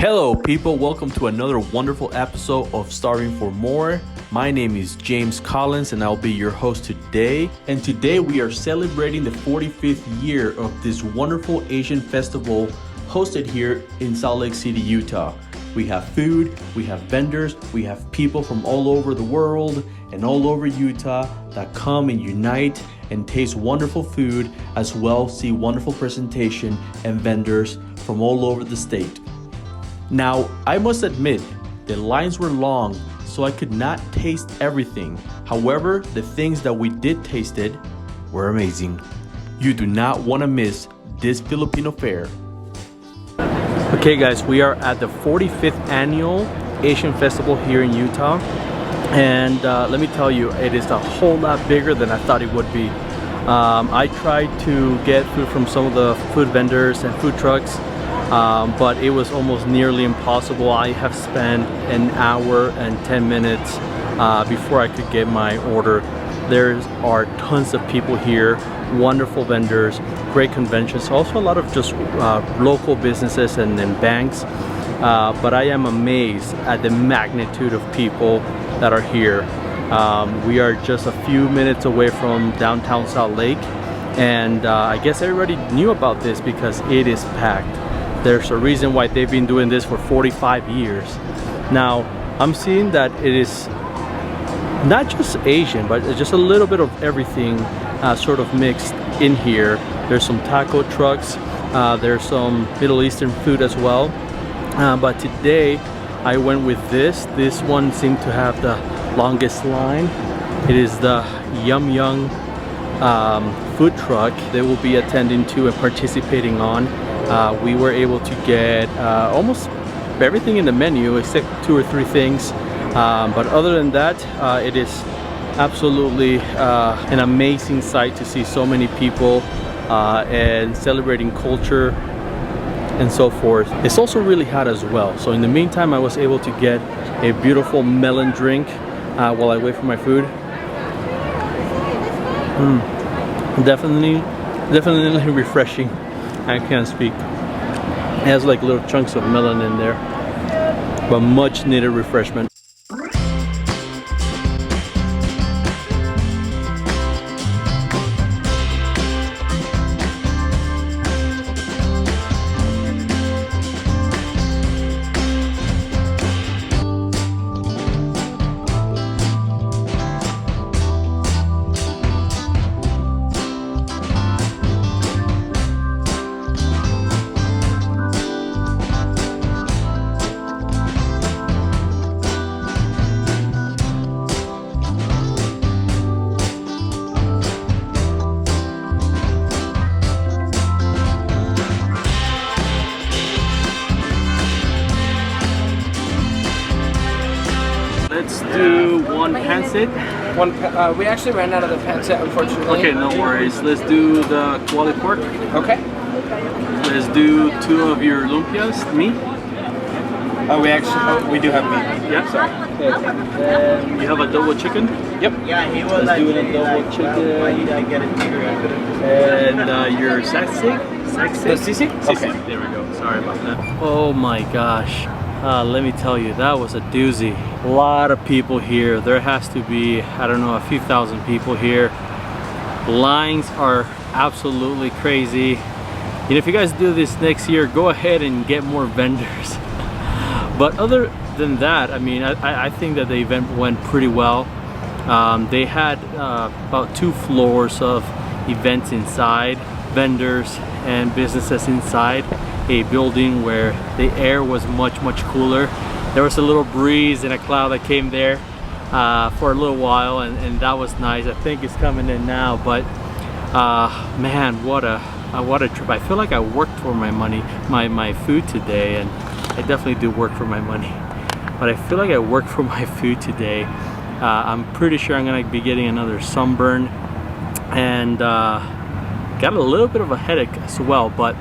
Hello people, welcome to another wonderful episode of Starving for More. My name is James Collins and I'll be your host today. And today we are celebrating the 45th year of this wonderful Asian festival hosted here in Salt Lake City, Utah. We have food, we have vendors, we have people from all over the world and all over Utah that come and unite and taste wonderful food, as well see wonderful presentation and vendors from all over the state. Now, I must admit, the lines were long, so I could not taste everything. However, the things that we did tasted were amazing. You do not want to miss this Filipino fair. Okay guys, we are at the 45th annual Asian Festival here in Utah. And let me tell you, it is a whole lot bigger than I thought it would be. I tried to get food from some of the food vendors and food trucks, but it was almost nearly impossible. I have spent an hour and 10 minutes before I could get my order. There are tons of people here, wonderful vendors, great conventions, also a lot of just local businesses and banks. But I am amazed at the magnitude of people that are here. We are just a few minutes away from downtown Salt Lake, and I guess everybody knew about this because it is packed. There's a reason why they've been doing this for 45 years. Now, I'm seeing that it is not just Asian, but just a little bit of everything sort of mixed in here. There's some taco trucks, there's some Middle Eastern food as well. But today, I went with this. This one seemed to have the longest line. It is the Yum Yum food truck they will be attending to and participating on. We were able to get almost everything in the menu except 2 or 3 things, but other than that, it is absolutely an amazing sight to see so many people and celebrating culture and so forth. It's also really hot as well, so in the meantime I was able to get a beautiful melon drink while I wait for my food. Definitely refreshing. I can't speak. It has like little chunks of melon in there, but much needed refreshment. Let's do one pancit. We actually ran out of the pancit, unfortunately. Okay, no worries. Let's do the quality pork. Okay. Let's do 2 of your lumpias, meat. We do have meat. Yeah. Sorry. And you have a double chicken. Yep. Yeah, he was Let's do a double chicken. Why did I get it bigger? And your saxig? The sisig? Okay. There we go. Sorry about that. Oh my gosh. Let me tell you, that was a doozy. A lot of people here. There has to be, I don't know, a few thousand people here. Lines are absolutely crazy. And if you guys do this next year, go ahead and get more vendors. But other than that, I mean, I think that the event went pretty well. They had about 2 floors of events inside, vendors and businesses inside a building where the air was much cooler. There was a little breeze and a cloud that came there for a little while, and that was nice. I think it's coming in now, but man, what a trip. I feel like I worked for my money, my food today, and I definitely do work for my money, but I feel like I worked for my food today. I'm pretty sure I'm gonna be getting another sunburn, and got a little bit of a headache as well, but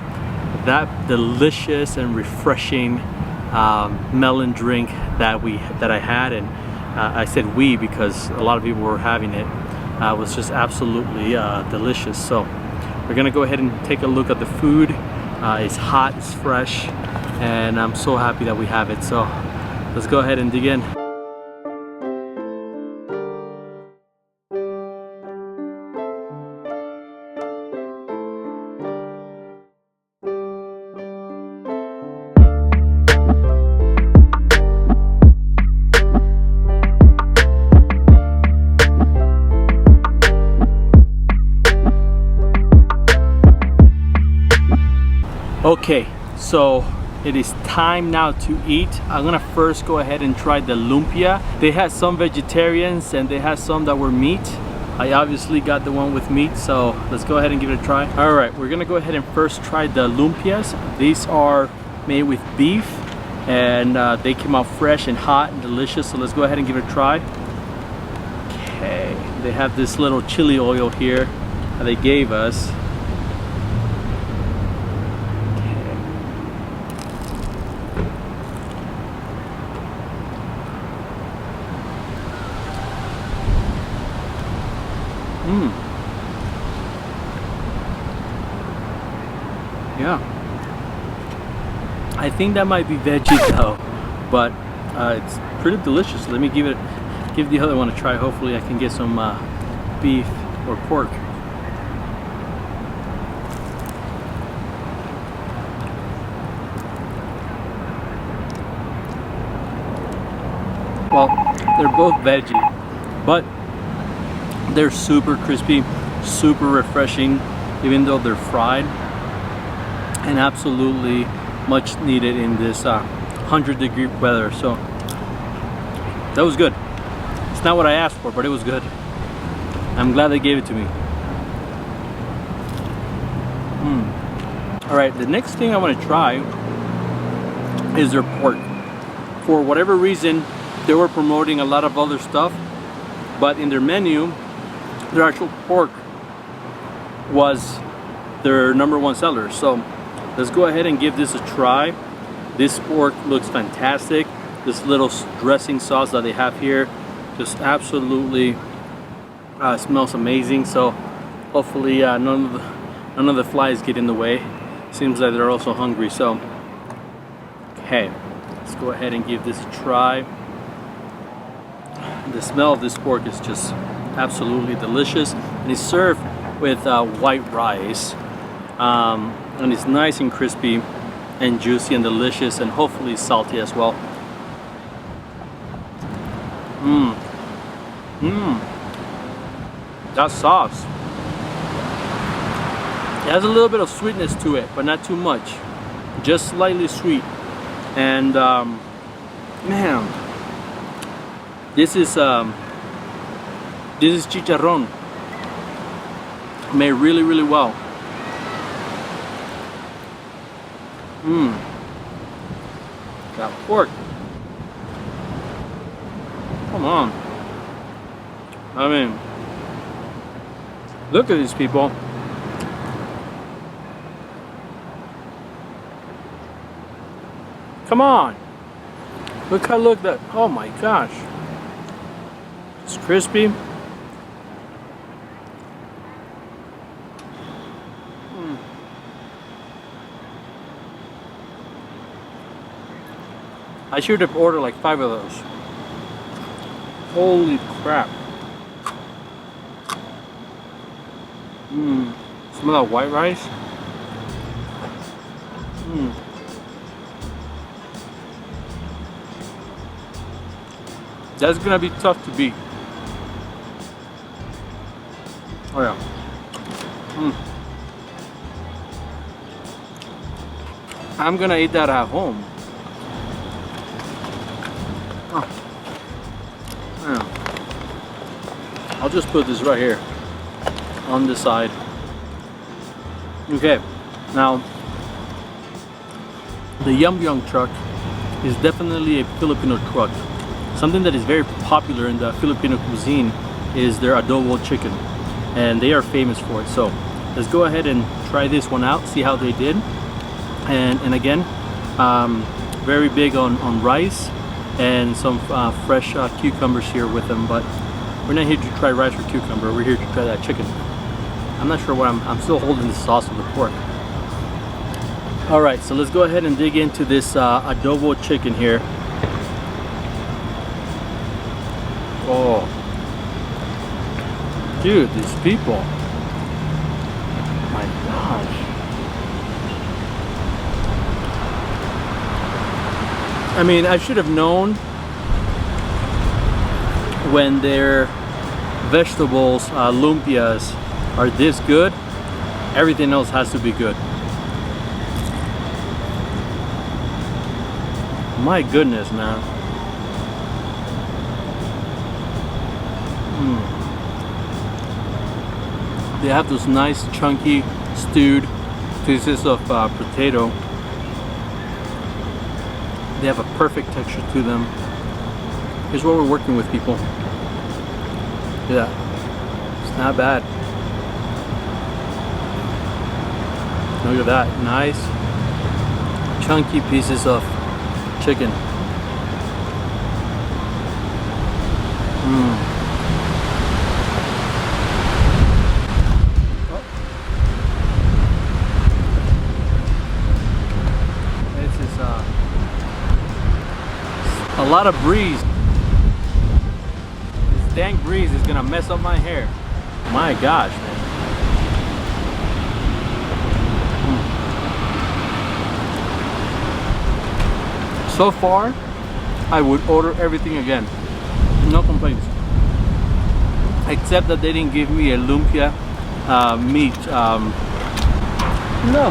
that delicious and refreshing melon drink that I had, and I said we because a lot of people were having it, was just absolutely delicious. So we're gonna go ahead and take a look at the food. It's hot, it's fresh, and I'm so happy that we have it. So let's go ahead and dig in. Okay, so it is time now to eat. I'm gonna first go ahead and try the lumpia. They had some vegetarians and they had some that were meat. I obviously got the one with meat, so let's go ahead and give it a try. All right, we're gonna go ahead and first try the lumpias. These are made with beef, and they came out fresh and hot and delicious, so let's go ahead and give it a try. Okay, they have this little chili oil here that they gave us. Yeah, I think that might be veggie though, but it's pretty delicious. Let me give the other one a try. Hopefully I can get some beef or pork. Well, they're both veggie, but they're super crispy, super refreshing, even though they're fried, and absolutely much needed in this 100-degree weather. So that was good. It's not what I asked for, but it was good. I'm glad they gave it to me. All right, the next thing I want to try is their pork. For whatever reason, they were promoting a lot of other stuff, but in their menu, their actual pork was their #1 seller. So let's go ahead and give this a try. This pork looks fantastic. This little dressing sauce that they have here just absolutely smells amazing. So hopefully none of the flies get in the way. Seems like they're also hungry. So okay, let's go ahead and give this a try. The smell of this pork is just absolutely delicious, and it's served with white rice, and it's nice and crispy and juicy and delicious, and hopefully salty as well. That sauce, it has a little bit of sweetness to it, but not too much, just slightly sweet. And man, this is chicharrón made really, really well. That pork, come on. I mean, look at these people. Come on. Look how that. Oh my gosh. It's crispy. I should have ordered like 5 of those. Holy crap. Smell that white rice. That's gonna be tough to beat. Oh yeah. I'm gonna eat that at home. Oh. Yeah. I'll just put this right here on the side. Okay, now the Yum Yum truck is definitely a Filipino truck. Something that is very popular in the Filipino cuisine is their adobo chicken, and they are famous for it. So let's go ahead and try this one out, see how they did. And again, very big on rice and some fresh cucumbers here with them, but we're not here to try rice or cucumber, we're here to try that chicken. I'm not sure what I'm still holding the sauce of the pork. All right, so let's go ahead and dig into this adobo chicken here. Oh, dude, these people. My gosh. I mean, I should have known when their vegetables, lumpias, are this good, everything else has to be good. My goodness, man. They have those nice chunky stewed pieces of potato. They have a perfect texture to them. Here's what we're working with, people. Yeah, it's not bad. Look at that, nice chunky pieces of chicken. This is a lot of breeze. This dang breeze is gonna mess up my hair. My gosh, man. So far, I would order everything again. No complaints. Except that they didn't give me a lumpia meat. No,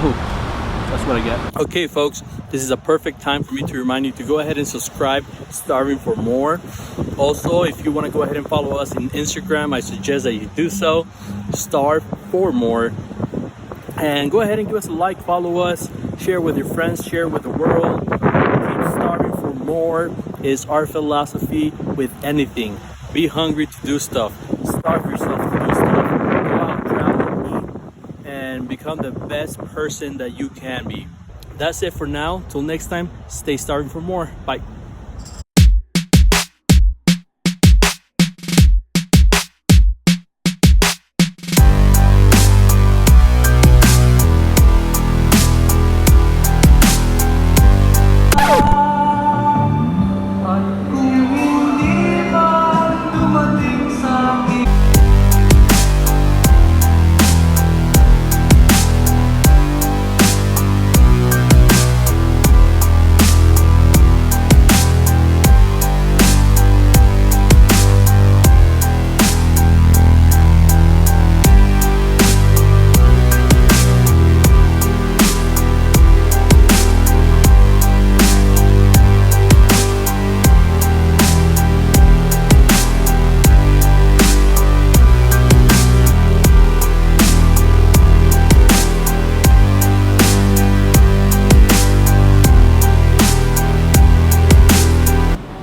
that's what I get. Okay, folks, this is a perfect time for me to remind you to go ahead and subscribe, Starving for More. Also, if you want to go ahead and follow us on Instagram, I suggest that you do so. Starve for More. And go ahead and give us a like, follow us, share with your friends, share with the world. Starving for more is our philosophy with anything. Be hungry to do stuff. Starve yourself to do stuff. Go out, travel, eat, and become the best person that you can be. That's it for now. Till next time, stay starving for more. Bye.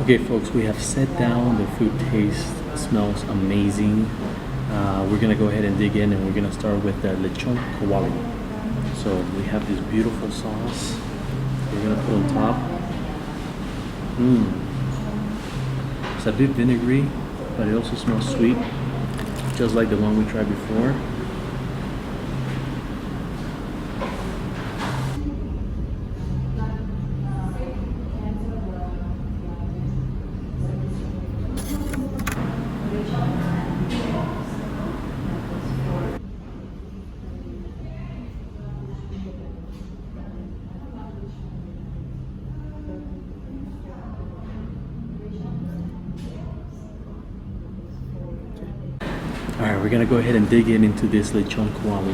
Okay, folks, we have set down. The food smells amazing. We're gonna go ahead and dig in, and we're gonna start with the lechon kawali. So we have this beautiful sauce we're gonna put on top. It's a bit vinegary, but it also smells sweet, just like the one we tried before. Alright, we're gonna go ahead and dig into this lechon kawali.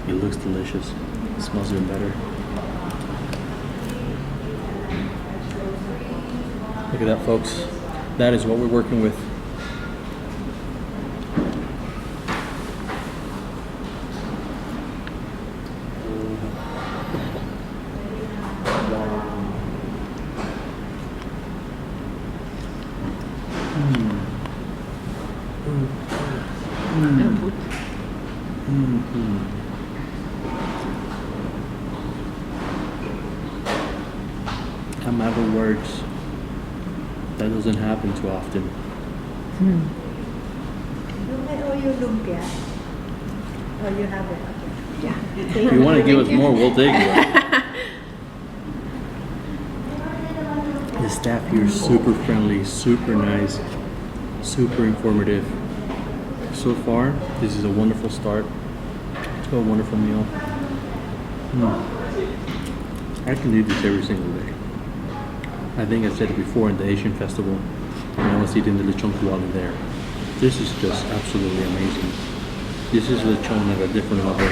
It looks delicious. It smells even better. Look at that, folks. That is what we're working with. I'm out of words. That doesn't happen too often. I owe you lumpia. Oh, you have it. Okay. Yeah. If you want to give us more, we'll take it. The staff here is super friendly, super nice, super informative. So far, this is a wonderful start to a wonderful meal. I can eat this every single day. I think I said it before in the Asian festival when I was eating the lechon kawali there. This is just absolutely amazing. This is lechon at a different level.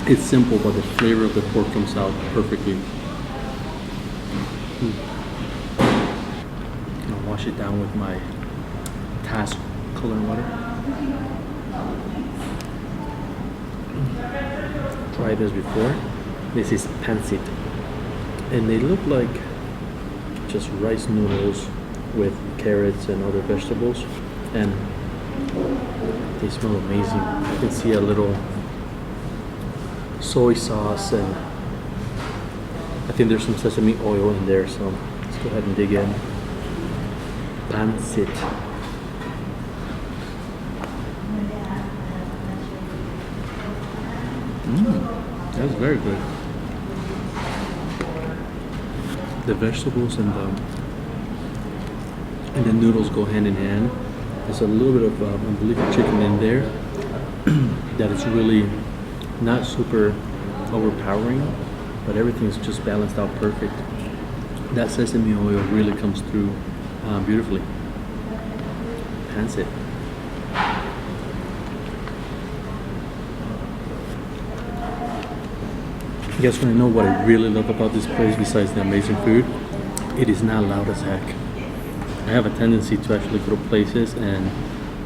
It's simple, but the flavor of the pork comes out perfectly. I'll wash it down with my task color water. Tried this before. This is pancit, and they look like just rice noodles with carrots and other vegetables, and they smell amazing. You can see a little soy sauce, and I think there's some sesame oil in there, so let's go ahead and dig in. Pancit. That's very good. The vegetables and the noodles go hand in hand. There's a little bit of I believe chicken in there that is really not super overpowering, but everything is just balanced out perfect. That sesame oil really comes through beautifully. Pancit. You guys want to know what I really love about this place besides the amazing food? It is not loud as heck. I have a tendency to actually go to places and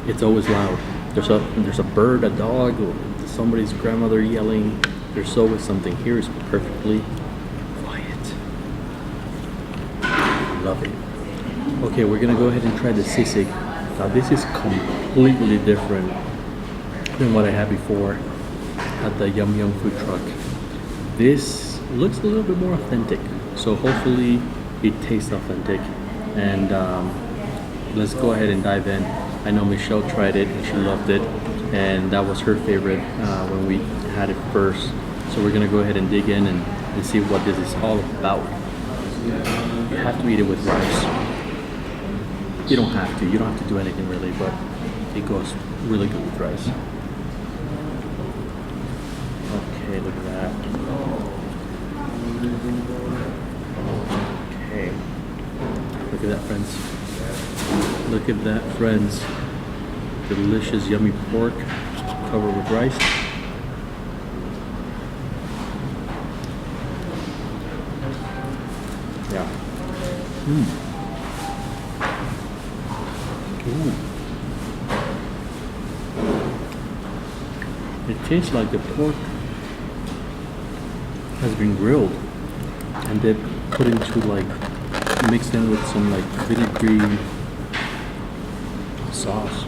it's always loud. There's a bird, a dog, or somebody's grandmother yelling. There's always something. Here is perfectly quiet. Love it. Okay, we're gonna go ahead and try the sisig. Now this is completely different than what I had before at the Yum Yum food truck. This looks a little bit more authentic, so hopefully it tastes authentic. And let's go ahead and dive in. I know Michelle tried it and she loved it, and that was her favorite when we had it first. So we're gonna go ahead and dig in and see what this is all about. You have to eat it with rice. You don't have to. You don't have to do anything really, but it goes really good with rice. Okay, look at that. Okay. Look at that, friends. Look at that, friends. Delicious, yummy pork covered with rice. Yeah. Ooh. It tastes like the pork has been grilled and then put into like mixed in with some like vinegary sauce.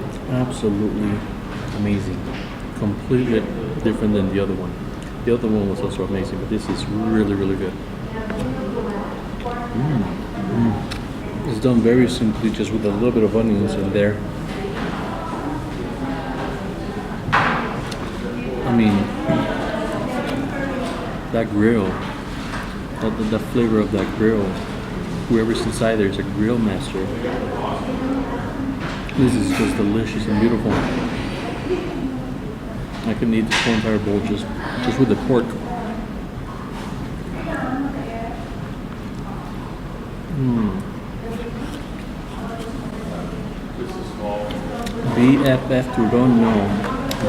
It's absolutely amazing. Completely different than the other one. The other one was also amazing, but this is really, really good. It's done very simply, just with a little bit of onions in there. I mean, that grill, the flavor of that grill, whoever's inside there is a grill master. This is just delicious and beautiful. I can eat this whole entire bowl just with the pork. BFF who don't know,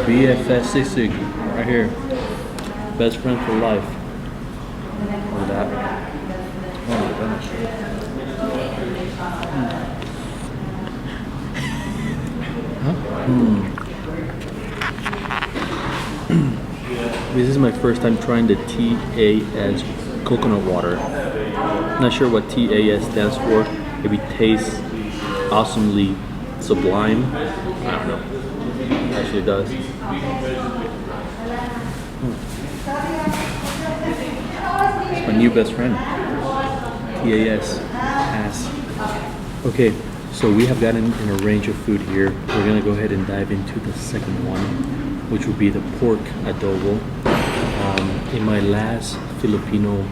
BFF sisig right here, best friend for life. Look at that. Oh my gosh. This is my first time trying the TAS coconut water. Not sure what TAS stands for. Maybe tastes awesomely sublime. I don't know. It actually does. It's my new best friend. TAS. Okay, so we have gotten in a range of food here. We're gonna go ahead and dive into the second one, which will be the pork adobo. In my last Filipino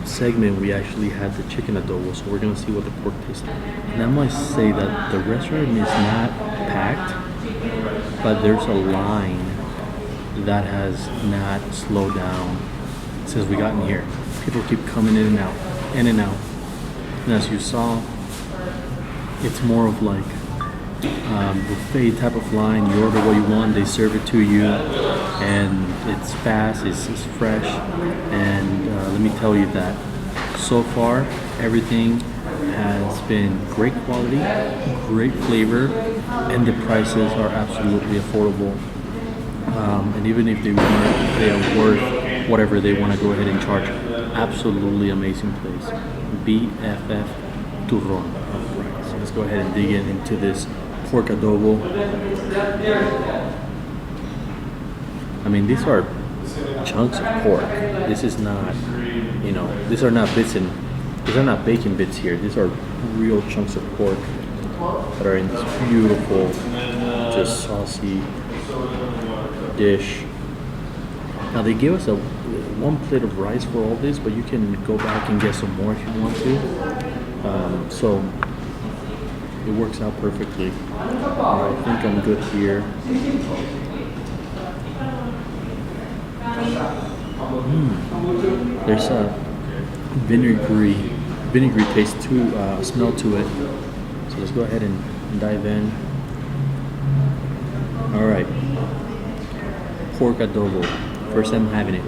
segment, we actually had the chicken adobo, so we're gonna see what the pork tastes like. And I must say that the restaurant is not packed, but there's a line that has not slowed down since we got in here. People keep coming in and out, in and out. And as you saw, it's more of like buffet type of line. You order what you want, they serve it to you, and it's fast, it's fresh. And let me tell you that so far everything has been great quality, great flavor, and the prices are absolutely affordable. And even if they are worth whatever they want to go ahead and charge, absolutely amazing place. BFF Turron. Alright, so let's go ahead and dig into this pork adobo. I mean, these are chunks of pork. This is not, these are not bacon bits here. These are real chunks of pork that are in this beautiful, just saucy dish. Now they gave us one plate of rice for all this, but you can go back and get some more if you want to. So it works out perfectly. I think I'm good here. There's a vinegary taste to smell to it. So let's go ahead and dive in. All right, pork adobo. First time having it.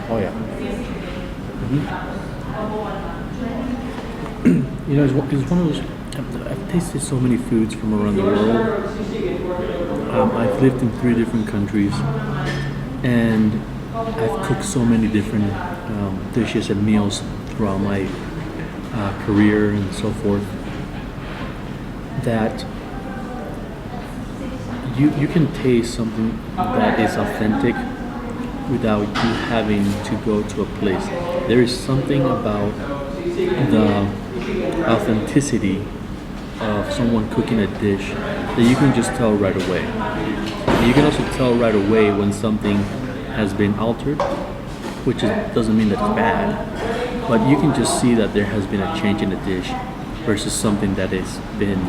Oh yeah. It's one of those. I've tasted so many foods from around the world. I've lived in 3 different countries, and I've cooked so many different dishes and meals throughout my career and so forth, that you can taste something that is authentic without you having to go to a place. There is something about the authenticity of someone cooking a dish that you can just tell right away. You can also tell right away when something has been altered, which doesn't mean that it's bad, but you can just see that there has been a change in the dish versus something that has been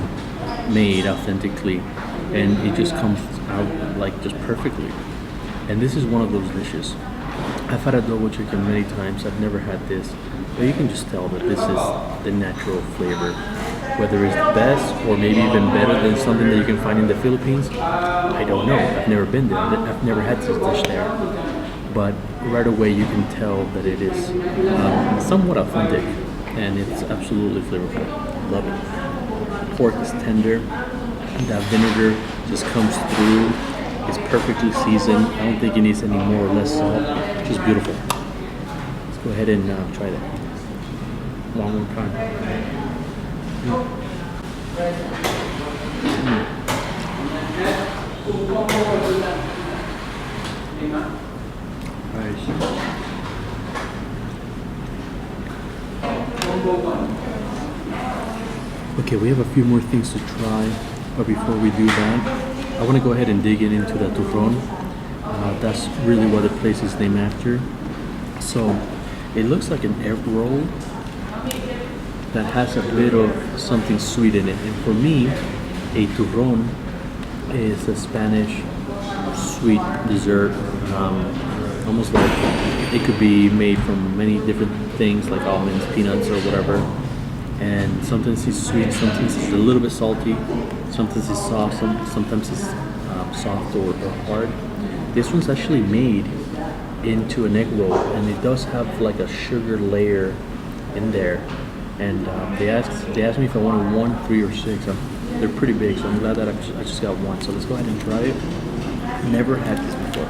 made authentically, and it just comes out like just perfectly. And this is one of those dishes. I've had adobo chicken many times. I've never had this, but you can just tell that this is the natural flavor. Whether it's the best or maybe even better than something that you can find in the Philippines, I don't know. I've never been there. I've never had this dish there. But right away you can tell that it is somewhat authentic, and it's absolutely flavorful. Love it. Pork is tender. That vinegar just comes through. It's perfectly seasoned. I don't think it needs any more or less salt. Just beautiful. Let's go ahead and try that one more time. Okay, we have a few more things to try, but before we do that, I want to go ahead and dig into the turron. That's really what the place is named after. So it looks like an egg roll that has a bit of something sweet in it. And for me, a turron is a Spanish sweet dessert, almost like it could be made from many different things like almonds, peanuts, or whatever. And sometimes it's sweet, sometimes it's a little bit salty, sometimes it's soft, sometimes it's soft or hard. This one's actually made into an egg roll, and it does have like a sugar layer in there. And they asked me if I wanted 1, 3, or 6. They're pretty big, so I'm glad that I just got one. So let's go ahead and try it. Never had this before.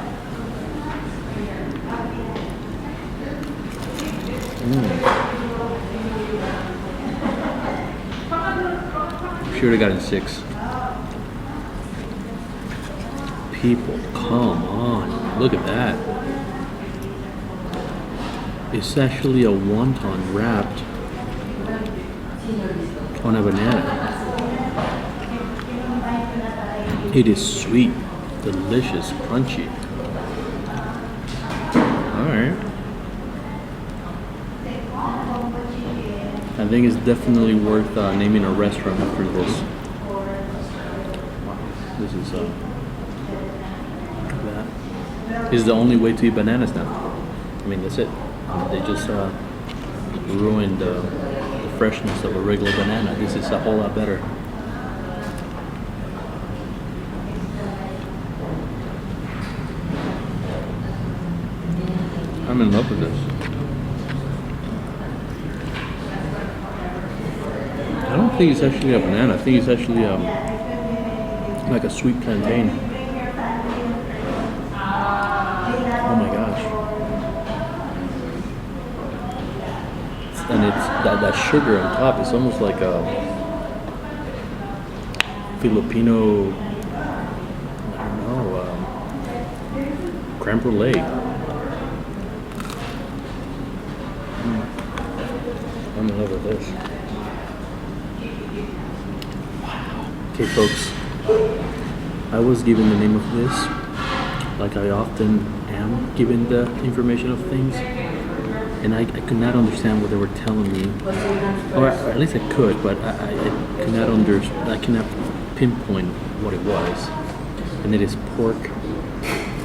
Should have gotten 6. People, come on, look at that. It's actually a wonton wrapped on a banana. It is sweet, delicious, crunchy. Alright. I think it's definitely worth naming a restaurant after this. Wow, this is that. This is the only way to eat bananas now. I mean, that's it. They just ruined the freshness of a regular banana. This is a whole lot better. I'm in love with this. I don't think it's actually a banana. I think it's actually like a sweet plantain. Oh my gosh. And it's that sugar on top. It's almost like a Filipino, I don't know, creme brulee. I'm in love with this. Wow. Okay, folks. I was given the name of this, like I often am given the information of things, and I could not understand what they were telling me, or at least I could, but I could not I cannot pinpoint what it was. And it is pork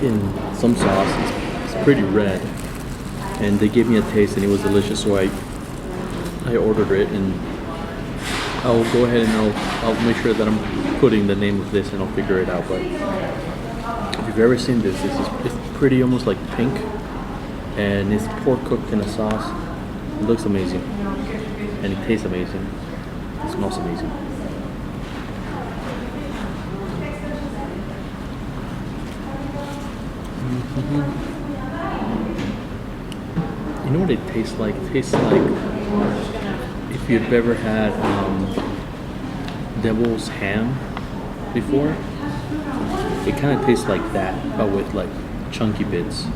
in some sauce. It's pretty red, and they gave me a taste, and it was delicious. So I ordered it, and I'll go ahead and I'll make sure that I'm putting the name of this, and I'll figure it out. But if you've ever seen this, it's pretty almost like pink, and it's pork cooked in a sauce. It looks amazing, and it tastes amazing. It smells amazing. You know what it tastes like? It tastes like if you've ever had devil's ham before. It kind of tastes like that, but with like chunky bits.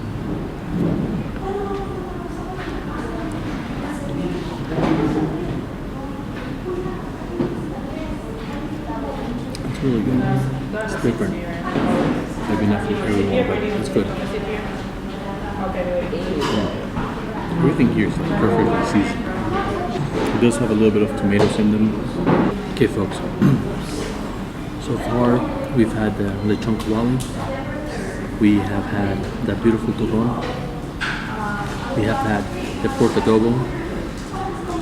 It's really good. It's different. Maybe not for everyone, but it's good. Everything here is perfectly seasoned. It does have a little bit of tomatoes in them. Okay, folks. So far, we've had the lechon kawali. We have had that beautiful turron. We have had the pork adobo.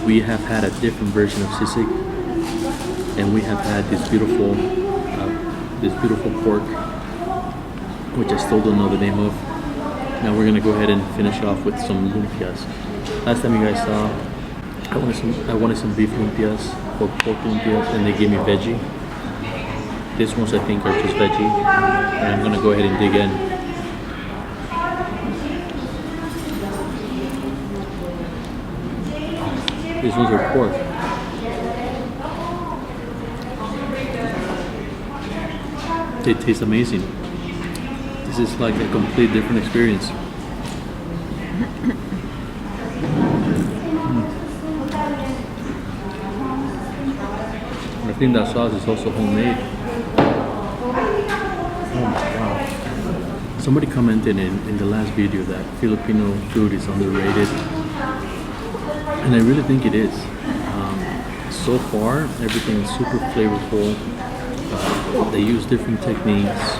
We have had a different version of sisig, and we have had this beautiful pork, which I still don't know the name of. Now we're gonna go ahead and finish off with some lumpias. Last time you guys saw, I wanted some beef lumpias or pork lumpias, and they gave me veggie. These ones I think are just veggie, and I'm gonna go ahead and dig in. These ones are pork. They taste amazing. This is like a complete different experience. I think that sauce is also homemade. Oh my god. Somebody commented in the last video that Filipino food is underrated. And I really think it is. So far, everything is super flavorful. They use different techniques.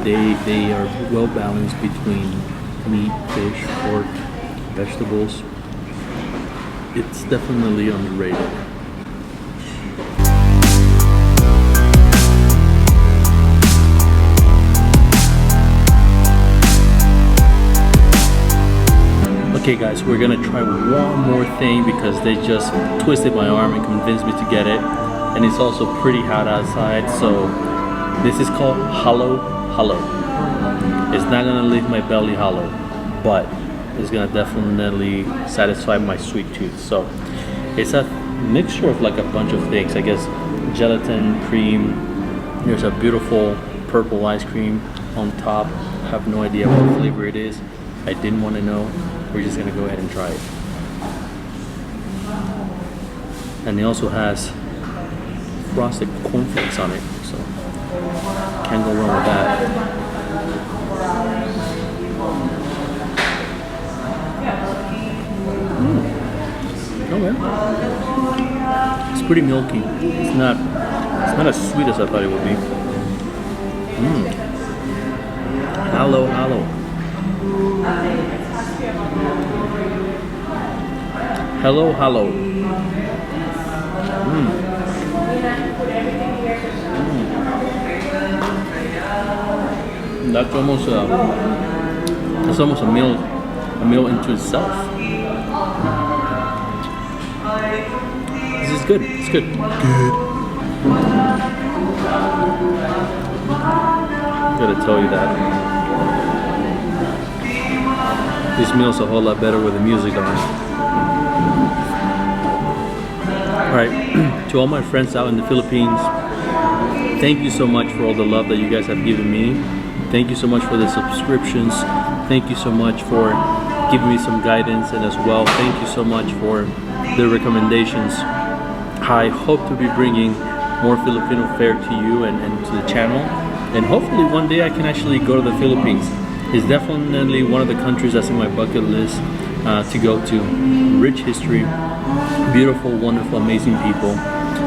They are well balanced between meat, fish, pork, vegetables. It's definitely underrated. Okay guys, we're gonna try one more thing because they just twisted my arm and convinced me to get it. And it's also pretty hot outside, so this is called hollow. It's not gonna leave my belly hollow, but it's gonna definitely satisfy my sweet tooth. So it's a mixture of like a bunch of things. I guess gelatin, cream. There's a beautiful purple ice cream on top. I have no idea what flavor it is. I didn't want to know. We're just gonna go ahead and try it. and it also has frosted cornflakes on it, so can't go wrong with that. Okay. It's pretty milky. It's not as sweet as I thought it would be. Hello. Hello. That's almost a meal into itself. This is good. It's good. Gotta tell you that this meal's a whole lot better with the music on. Alright, to all my friends out in the Philippines, thank you so much for all the love that you guys have given me. Thank you so much for the subscriptions. Thank you so much for giving me some guidance, and as well, thank you so much for the recommendations. I hope to be bringing more Filipino fare to you and to the channel, and hopefully one day I can actually go to the Philippines. It's definitely one of the countries that's in my bucket list to go to. Rich history, beautiful, wonderful, amazing people,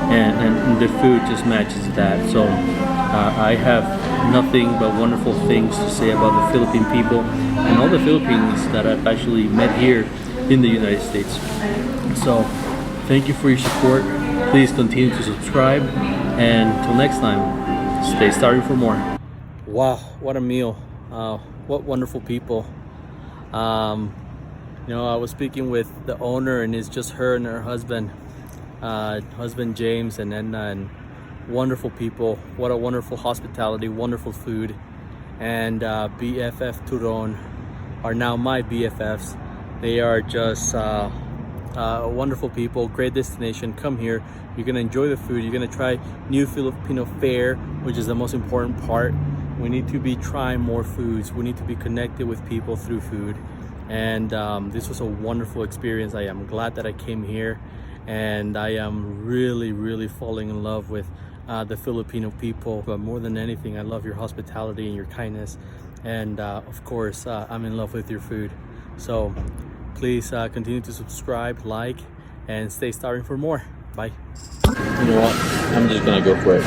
and the food just matches that. So I have nothing but wonderful things to say about the Philippine people and all the Filipinos that I've actually met here in the United States. So thank you for your support. Please continue to subscribe, and until next time, stay starving for more. Wow, what a meal. What wonderful people. I was speaking with the owner, and it's just her and her husband James and Edna, and wonderful people. What a wonderful hospitality, wonderful food. And BFF Turon are now my BFFs. They are just wonderful people, great destination. Come here, you're gonna enjoy the food, you're gonna try new Filipino fare, which is the most important part. We need to be trying more foods, we need to be connected with people through food, and this was a wonderful experience. I am glad that I came here, and I am really falling in love with the Filipino people. But more than anything, I love your hospitality and your kindness, and of course I'm in love with your food. So please continue to subscribe, like, and stay starving for more. Bye. You know what? I'm just gonna go for it.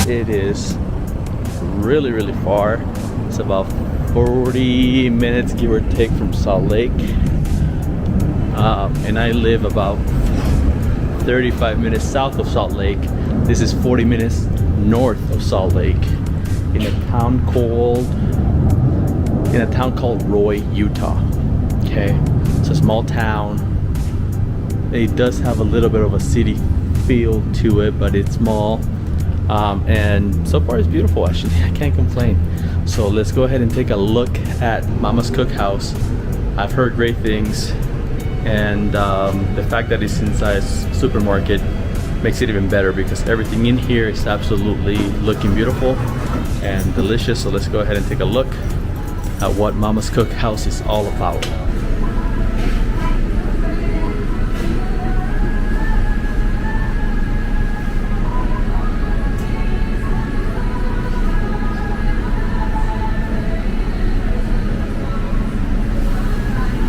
It is really far. It's about 40 minutes, give or take, from Salt Lake. And I live about 35 minutes south of Salt Lake. This is 40 minutes north of Salt Lake, in a town called Roy, Utah. Okay, it's a small town. It does have a little bit of a city feel to it, but it's small. And so far it's beautiful, actually. I can't complain. So let's go ahead and take a look at Mama's Cookhouse. I've heard great things, and the fact that it's inside a supermarket makes it even better, because everything in here is absolutely looking beautiful and delicious. So let's go ahead and take a look at what Mama's Cookhouse is all about.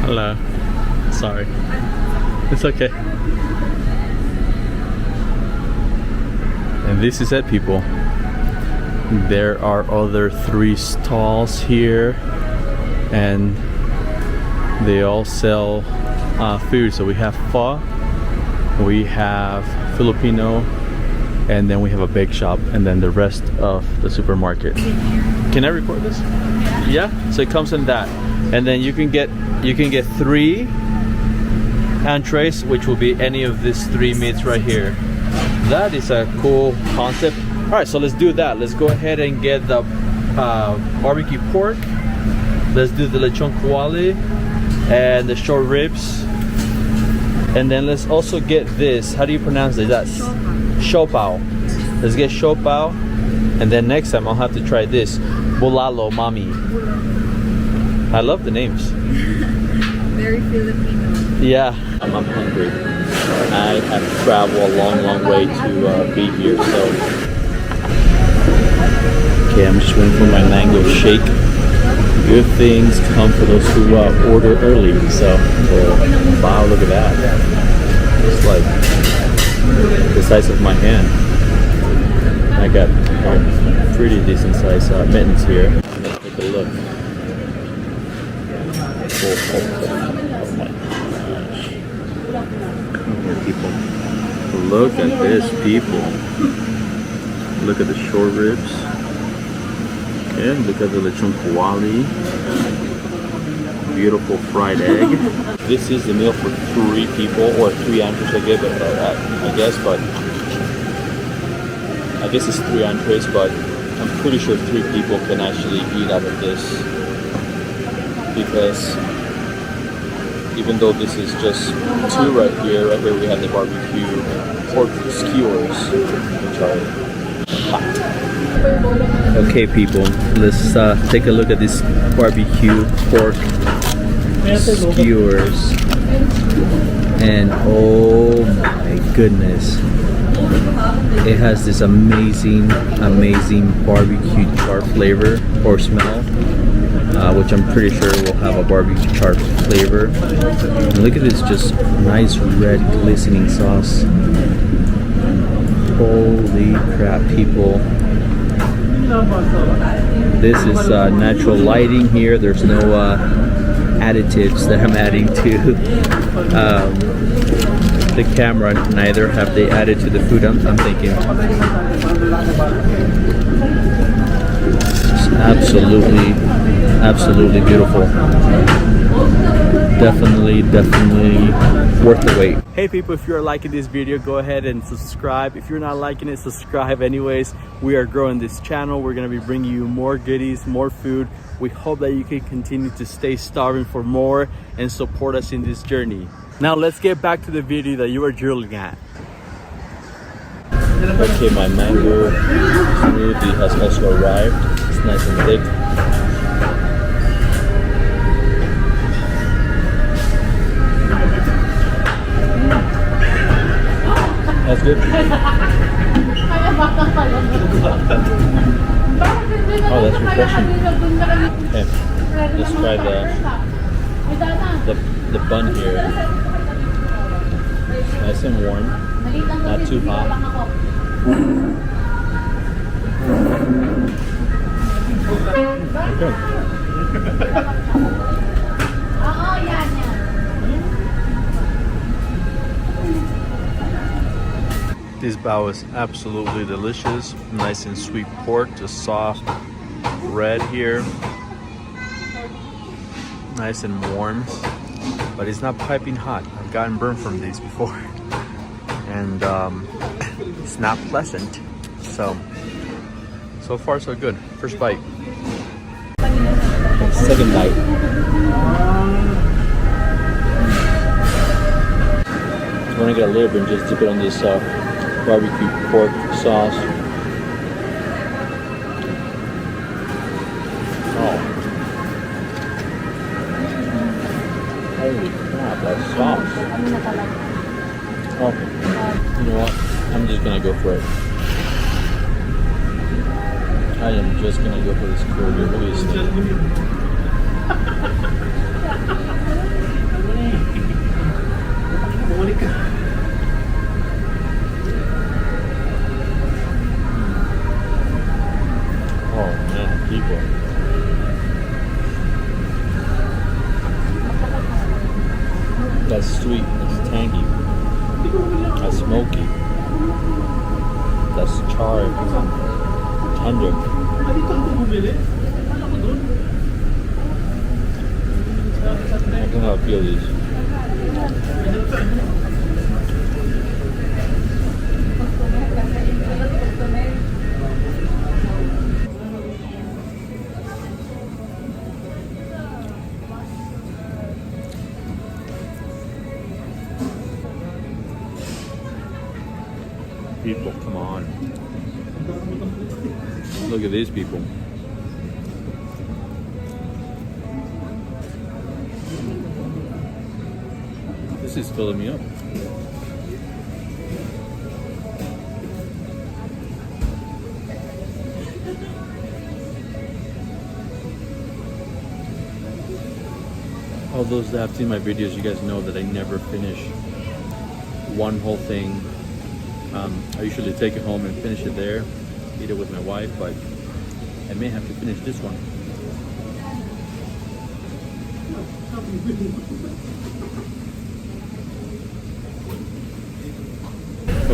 Hello. Sorry. It's okay. And this is it, people. There are other 3 stalls here, and they all sell food. So we have pho, we have Filipino, and then we have a bake shop, and then the rest of the supermarket. Can I record this? Yeah. So it comes in that, and then you can get 3 entrees, which will be any of these 3 meats right here. That is a cool concept. All right, so let's do that. Let's go ahead and get the barbecue pork. Let's do the lechon kawali and the short ribs. And then let's also get this. How do you pronounce it? That's shopao. Let's get shopao. And then next time I'll have to try this. Bulalo mami. I love the names. Very Filipino. Yeah. I'm hungry. I have to travel a long way to be here. So, okay, I'm just waiting for my mango shake. Good things come for those who order early. So, wow, look at that. It's like the size of my hand. I got pretty decent size mittens here. Let's take a look. Oh my gosh. Come here, people. Look at this, people. Look at the short ribs. And look at the lechon kawali. Beautiful fried egg. This is the meal for 3 people, or 3 entrees I guess, but I guess it's 3 entrees, but I'm pretty sure 3 people can actually eat out of this, because even though this is just 2 right here we have the barbecue pork skewers, which are hot. Okay, people, let's take a look at this barbecue pork skewers, and oh my goodness, it has this amazing barbecue char flavor or smell, which I'm pretty sure will have a barbecue char flavor. And look at this, just nice red glistening sauce. Holy crap, people. This is natural lighting here. There's no additives that I'm adding to the camera. Neither have they added to the food. I'm thinking it's absolutely beautiful. Definitely worth the wait. Hey people, if you're liking this video, go ahead and subscribe. If you're not liking it, subscribe anyways. We are growing this channel. We're going to be bringing you more goodies, more food. We hope that you can continue to stay starving for more and support us in this journey. Now let's get back to the video that you are drilling at. Okay, my mango smoothie has also arrived. It's nice and thick. That's good. Oh, that's refreshing. Okay, let's try the bun here. Nice and warm, not too hot. Okay. This bao is absolutely delicious. Nice and sweet pork, just soft red here. Nice and warm, but it's not piping hot. I've gotten burned from these before, and it's not pleasant. So far so good. First bite. Second bite. I'm gonna get a little bit and just dip it on this barbecue pork sauce. Oh. Holy crap, that sauce. Oh, you know what? I'm just gonna go for it. I am just gonna go for this burger. Look at this thing. Oh man, people. That's sweet, that's tangy, that's smoky, that's charred, tender. I can help feel these. Look at these people. This is filling me up. All those that have seen my videos, you guys know that I never finish one whole thing. I usually take it home and finish it there, eat it with my wife, but I may have to finish this one.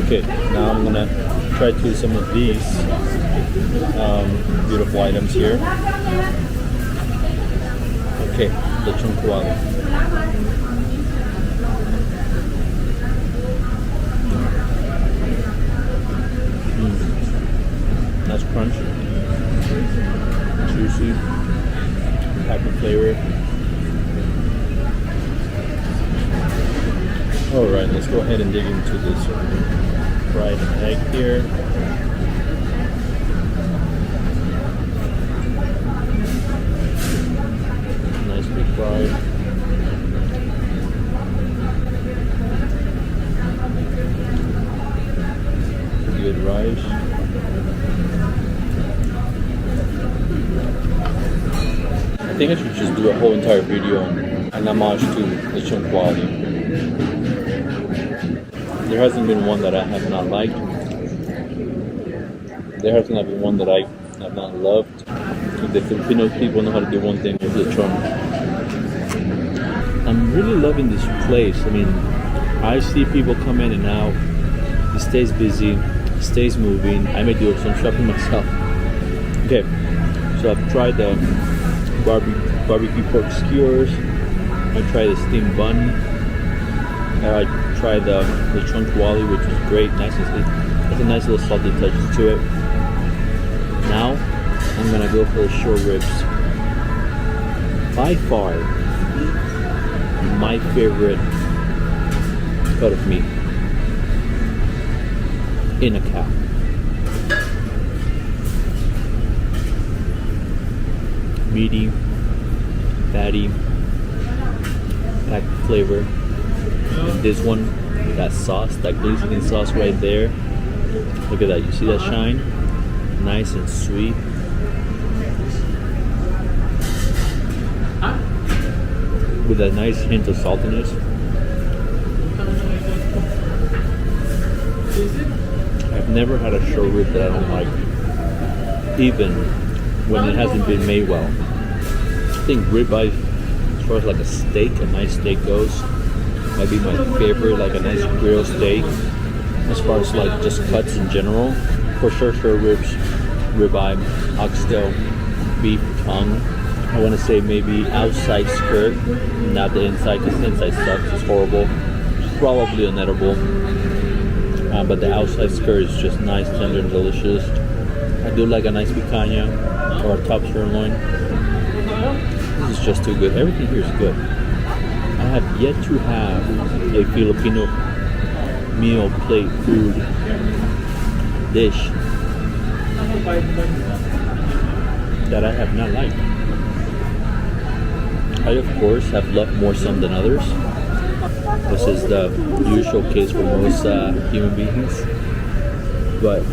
Okay, now I'm gonna try to do some of these beautiful items here. Okay, the chunkwali. Nice crunch, juicy, packed with flavor. All right, let's go ahead and dig into this fried egg here. Nicely fried. Good rice. I think I should just do a whole entire video on an homage to the chunkwali. There hasn't been one that I have not liked. There hasn't been one that I have not loved. If the Filipino people know how to do one thing, it's the chunk. I'm really loving this place. I mean, I see people come in and out. It stays busy, it stays moving. I may do some shopping myself. Okay, so I've tried the barbecue pork skewers. I tried the steamed bun. I tried the chunkwali, which is great. Nice, it's a nice little salty touch to it. Now I'm gonna go for the short ribs. By far, my favorite cut of meat in a cow. Meaty, fatty, packed with flavor. And this one, that sauce, that glistening sauce right there. Look at that, you see that shine? Nice and sweet. With a nice hint of saltiness. I've never had a short rib that I don't like, even when it hasn't been made well. I think ribeye, as far as like a steak, a nice steak goes, might be my favorite, like a nice grilled steak. As far as like just cuts in general, for sure short ribs, ribeye, oxtail, beef tongue. I want to say maybe outside skirt, not the inside, because the inside sucks, it's horrible. It's probably unedible. But the outside skirt is just nice, tender, and delicious. I do like a nice picanha or a top sirloin. This is just too good. Everything here is good. I have yet to have a Filipino meal, plate, food, dish that I have not liked. I of course have loved more some than others. This is the usual case for most human beings, but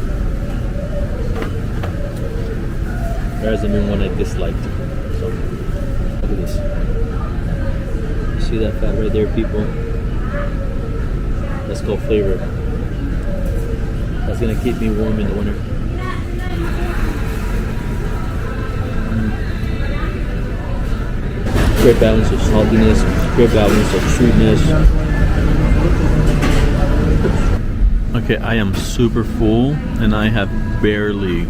there hasn't been one I disliked. So look at this. See that fat right there, people? Let's go flavor. That's gonna keep me warm in the winter. Great balance of saltiness, great balance of sweetness. Okay, I am super full and I have barely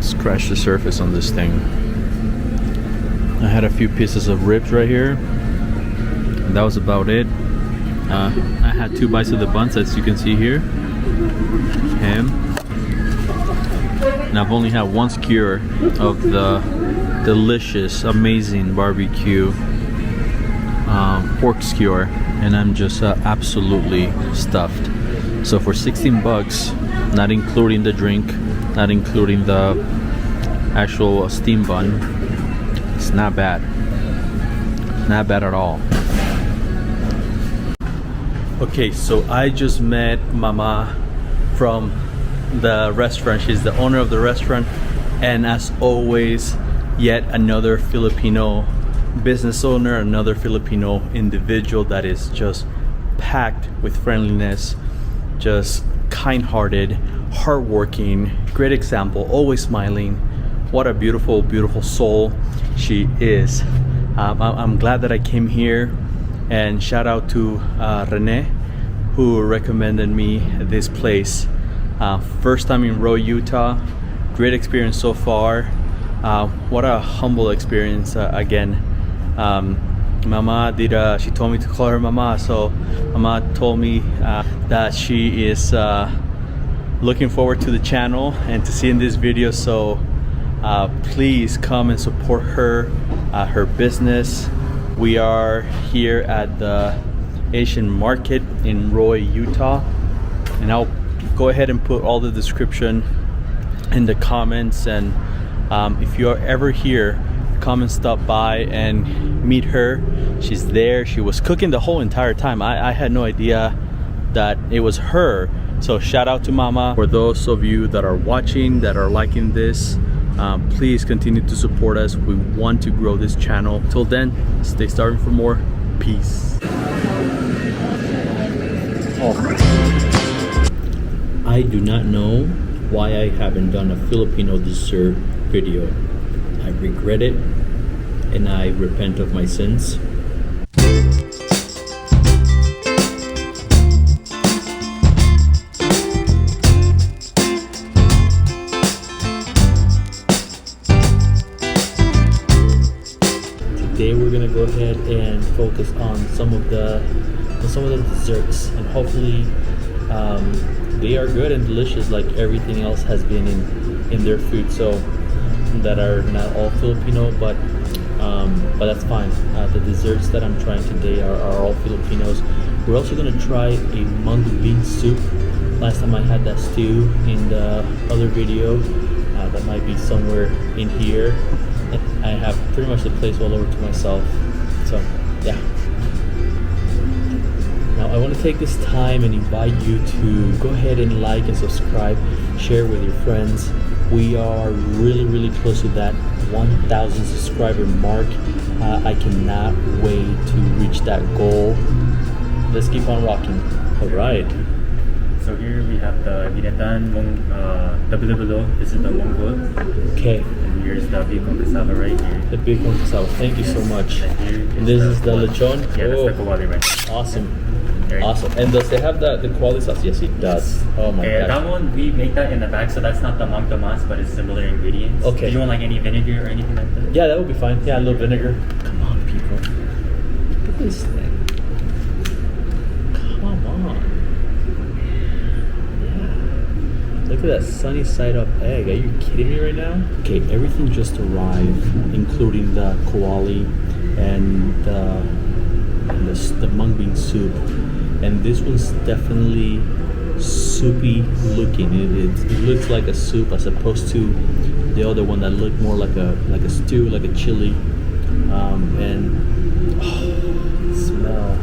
scratched the surface on this thing. I had a few pieces of ribs right here. And that was about it. I had 2 bites of the buns, as you can see here. Ham. And I've only had 1 skewer of the delicious, amazing barbecue pork skewer, and I'm just absolutely stuffed. So for 16 bucks, not including the drink, not including the actual steam bun. It's not bad. Not bad at all. Okay, so I just met Mama from the restaurant. She's the owner of the restaurant, and as always, yet another Filipino business owner, another Filipino individual that is just packed with friendliness, just kind-hearted, hardworking, great example, always smiling. What a beautiful, beautiful soul she is. I'm glad that I came here, and shout out to Rene, who recommended me this place. First time in Roy, Utah. Great experience so far. What a humble experience again. Mama did, she told me to call her Mama, so Mama told me that she is looking forward to the channel and to seeing this video, so please come and support her, her business. We are here at the Asian market in Roy, Utah, and I'll go ahead and put all the description in the comments, and if you are ever here, come and stop by and meet her. She's there. She was cooking the whole entire time. I had no idea that it was her, so shout out to Mama. For those of you that are watching, that are liking this, please continue to support us. We want to grow this channel. Till then, stay starving for more. Peace. I do not know why I haven't done a Filipino dessert video. I regret it, and I repent of my sins. Today we're gonna go ahead and focus on some of the desserts, and hopefully they are good and delicious like everything else has been in their food. So that are not all Filipino, but that's fine. The desserts that I'm trying today are all Filipinos. We're also gonna try a mung bean soup. Last time I had that stew in the other video. That might be somewhere in here. I have pretty much the place all over to myself. So yeah. Now I want to take this time and invite you to go ahead and like and subscribe, share with your friends. We are really close to that 1,000 subscriber mark. I cannot wait to reach that goal. Let's keep on rocking. All right. So here we have the ginetan double. This is the mongol. Okay. And here's the bacon cassava right here. The bacon cassava. Thank you so much. And this is the lechon. Yeah, oh, that's the kawali right. Awesome. Right. Awesome. And does it have the quality sauce? Yes, it does. Oh my Okay, gosh. that one we make that in the back, so that's not the mang tomas, but it's similar ingredients. Okay. Do you want like any vinegar or anything like that? Yeah, that would be fine. Yeah, a little vinegar. Come on, people. Look at this thing. Come on. Yeah. Look at that sunny side up egg. Are you kidding me right now? Okay, everything just arrived, including the koali and the mung bean soup. And this one's definitely soupy looking. It looks like a soup as opposed to the other one that looked more like a stew, like a chili. And oh, smell.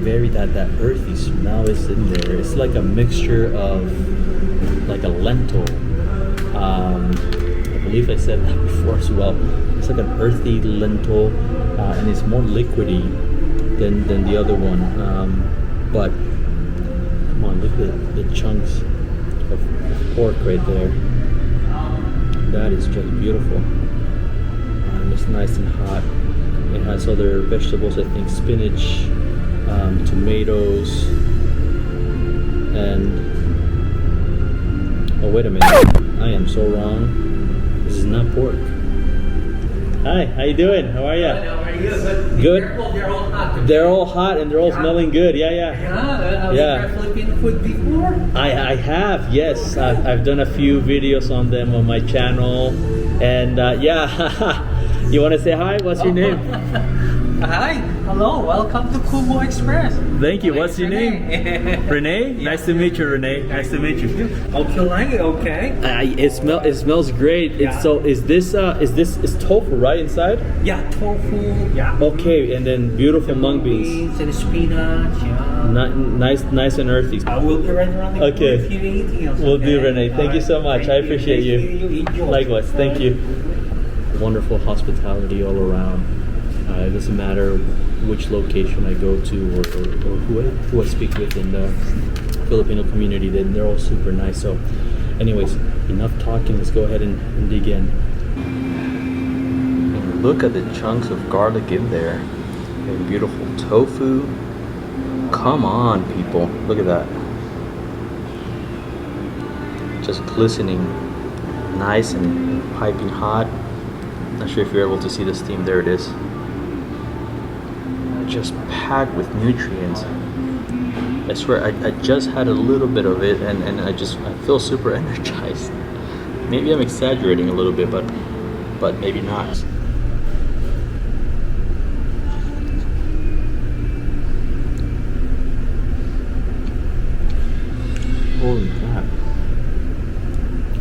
Very that earthy smell is in there. It's like a mixture of like a lentil. I believe I said that before as well. It's like an earthy lentil, and it's more liquidy than the other one. But come on, look at the chunks of pork right there. That is just beautiful. And it's nice and hot. It has other vegetables, I think spinach, tomatoes, and oh wait a minute, I am so wrong. This is not pork. Hi, how you doing? How are you? Good. Careful, they're all hot. They're all hot and they're all smelling good. Yeah. Have you tried Filipino food before? I have, yes. I've done a few videos on them on my channel, and yeah. You want to say hi? What's your name? Hi, hello, welcome to Kubo Express. Thank you. My What's your name's name? Renee? Nice to meet you, Renee. Nice to meet you. Hope you like it, okay? It smells great. Yeah. Is this tofu right inside? Yeah, tofu, yeah. Okay, and then beautiful mung beans. And spinach, yeah. Nice and earthy. I will be right around the corner Okay. if you need anything else. Will do, okay? Renee. Thank you so much. I appreciate you. Enjoy. Likewise. Thank you. Wonderful hospitality all around. It doesn't matter which location I go to or who I speak with in the Filipino community. They're all super nice. So anyways, enough talking. Let's go ahead and dig in. And look at the chunks of garlic in there. And beautiful tofu. Come on, people. Look at that. Just glistening. Nice and piping hot. Not sure if you're able to see the steam. There it is. Just packed with nutrients. I swear I just had a little bit of it and I feel super energized. Maybe I'm exaggerating a little bit, but maybe not.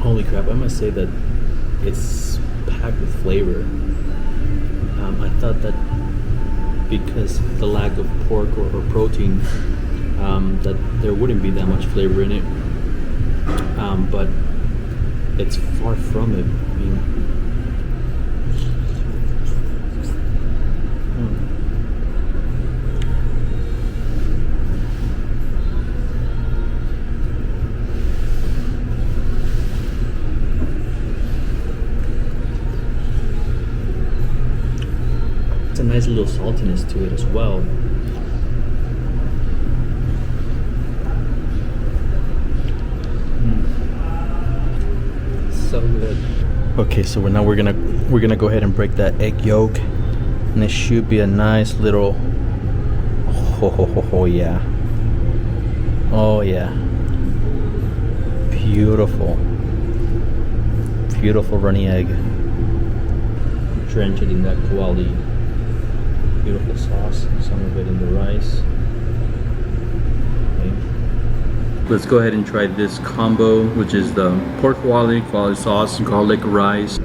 Holy crap, I must say that it's packed with flavor. I thought that because the lack of pork or protein, that there wouldn't be that much flavor in it, but it's far from it. I mean, it's a nice little saltiness to it as well. So good. Okay, so now we're gonna go ahead and break that egg yolk, and it should be a nice little. Oh yeah. Oh yeah. Beautiful. Beautiful runny egg. Drench it in that quality. Beautiful sauce, some of it in the rice. Okay. Let's go ahead and try this combo, which is the pork quality sauce, garlic rice.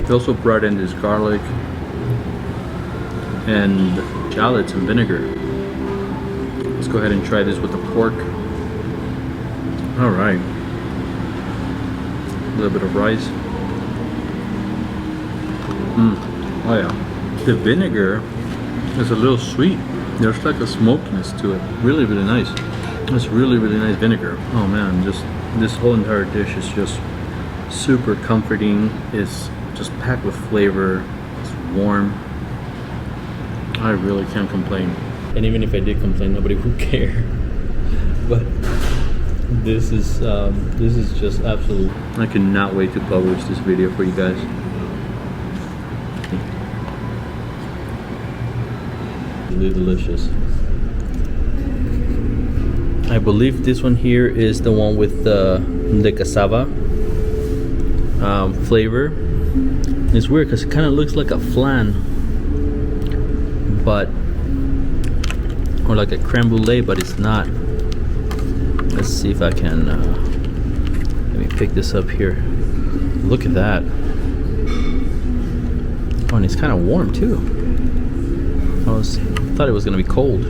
We also brought in this garlic and shallots and vinegar. Let's go ahead and try this with the pork. All right. A little bit of rice. Oh yeah, the vinegar is a little sweet. There's like a smokiness to it. Really, really nice. It's really, really nice vinegar. Oh man, just this whole entire dish is just super comforting. It's just packed with flavor. It's warm. I really can't complain. And even if I did complain, nobody would care. But this is just absolute. I cannot wait to publish this video for you guys. Really delicious. I believe this one here is the one with the cassava flavor. It's weird because it kind of looks like a flan, but or like a creme brulee, but it's not. Let's see if I can let me pick this up here. Look at that. Oh, and it's kind of warm too. I thought it was gonna be cold.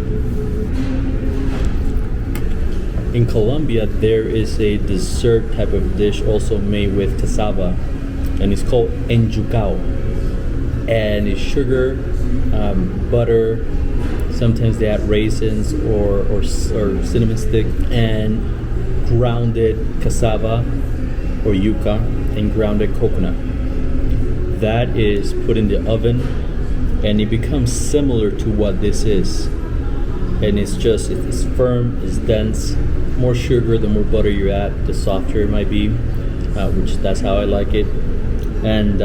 In Colombia, there is a dessert type of dish also made with cassava, and it's called enjucao. And it's sugar, butter. Sometimes they add raisins or cinnamon stick, and grounded cassava or yuca, and grounded coconut. That is put in the oven, and it becomes similar to what this is. And it's firm, it's dense. More sugar, the more butter you add, the softer it might be, which that's how I like it. And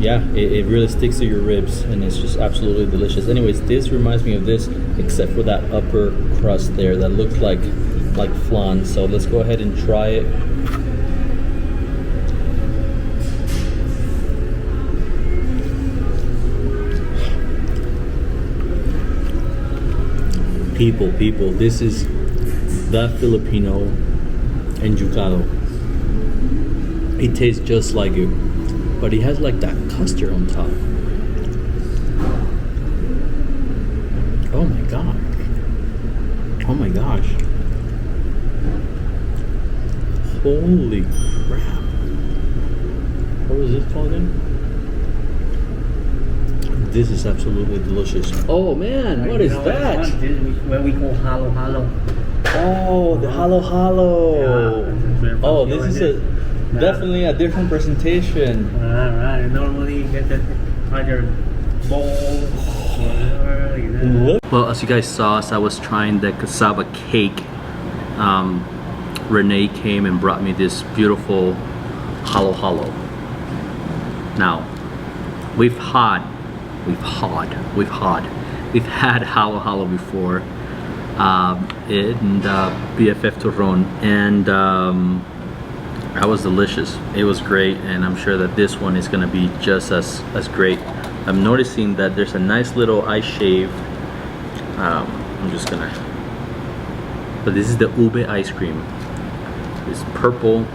yeah, it really sticks to your ribs, and it's just absolutely delicious. Anyways, this reminds me of this, except for that upper crust there that looks like flan. So let's go ahead and try it. People, this is the Filipino enjucado. It tastes just like it, but it has like that custard on top. Oh my god. Oh my gosh. Holy crap. What was this called again? This is absolutely delicious. Oh man, what is that? This is what we call halo halo. Oh, the halo halo. Yeah, Oh, this is definitely a different presentation. Right. Normally you get the either bowl or whatever, you know. Look. Well, as you guys saw, as I was trying the cassava cake, Renee came and brought me this beautiful halo halo. Now, we've had halo halo before in BFF Torron, and that was delicious. It was great, and I'm sure that this one is gonna be just as great. I'm noticing that there's a nice little ice shave. I'm just gonna, but this is the ube ice cream. It's purple,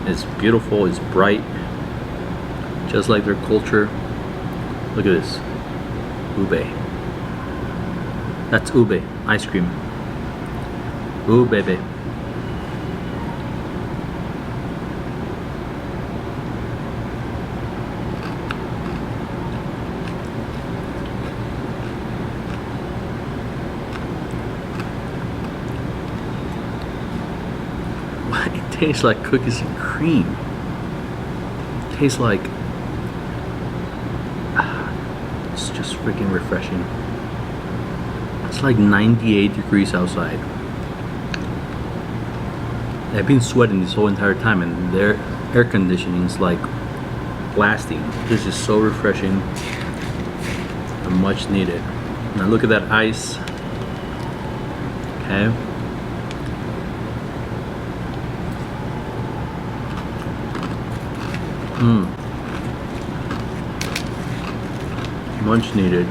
it's beautiful, it's bright, just like their culture. Look at this, ube. That's ube ice cream. Ooh, baby. It tastes like cookies and cream. It tastes like, it's just freaking refreshing. It's like 98 degrees outside. I've been sweating this whole entire time, and their air conditioning is like blasting. This is so refreshing and much needed. Now look at that ice. Okay. Much needed.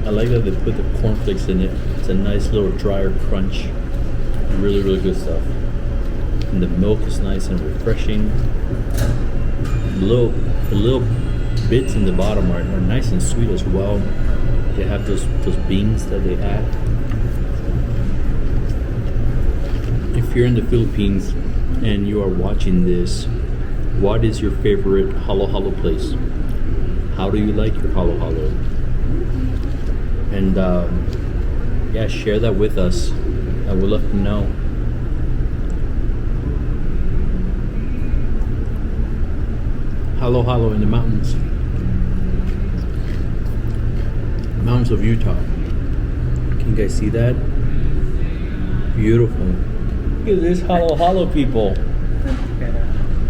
I like that they put the cornflakes in it. It's a nice little drier crunch. Really, really good stuff. And the milk is nice and refreshing. The little bits in the bottom are nice and sweet as well. They have those beans that they add. If you're in the Philippines and you are watching this, what is your favorite halo halo place? How do you like your halo halo? And yeah, share that with us. I would love to know. Halo halo in the mountains. Mountains of Utah. Can you guys see that? Beautiful. Look at this halo halo, people.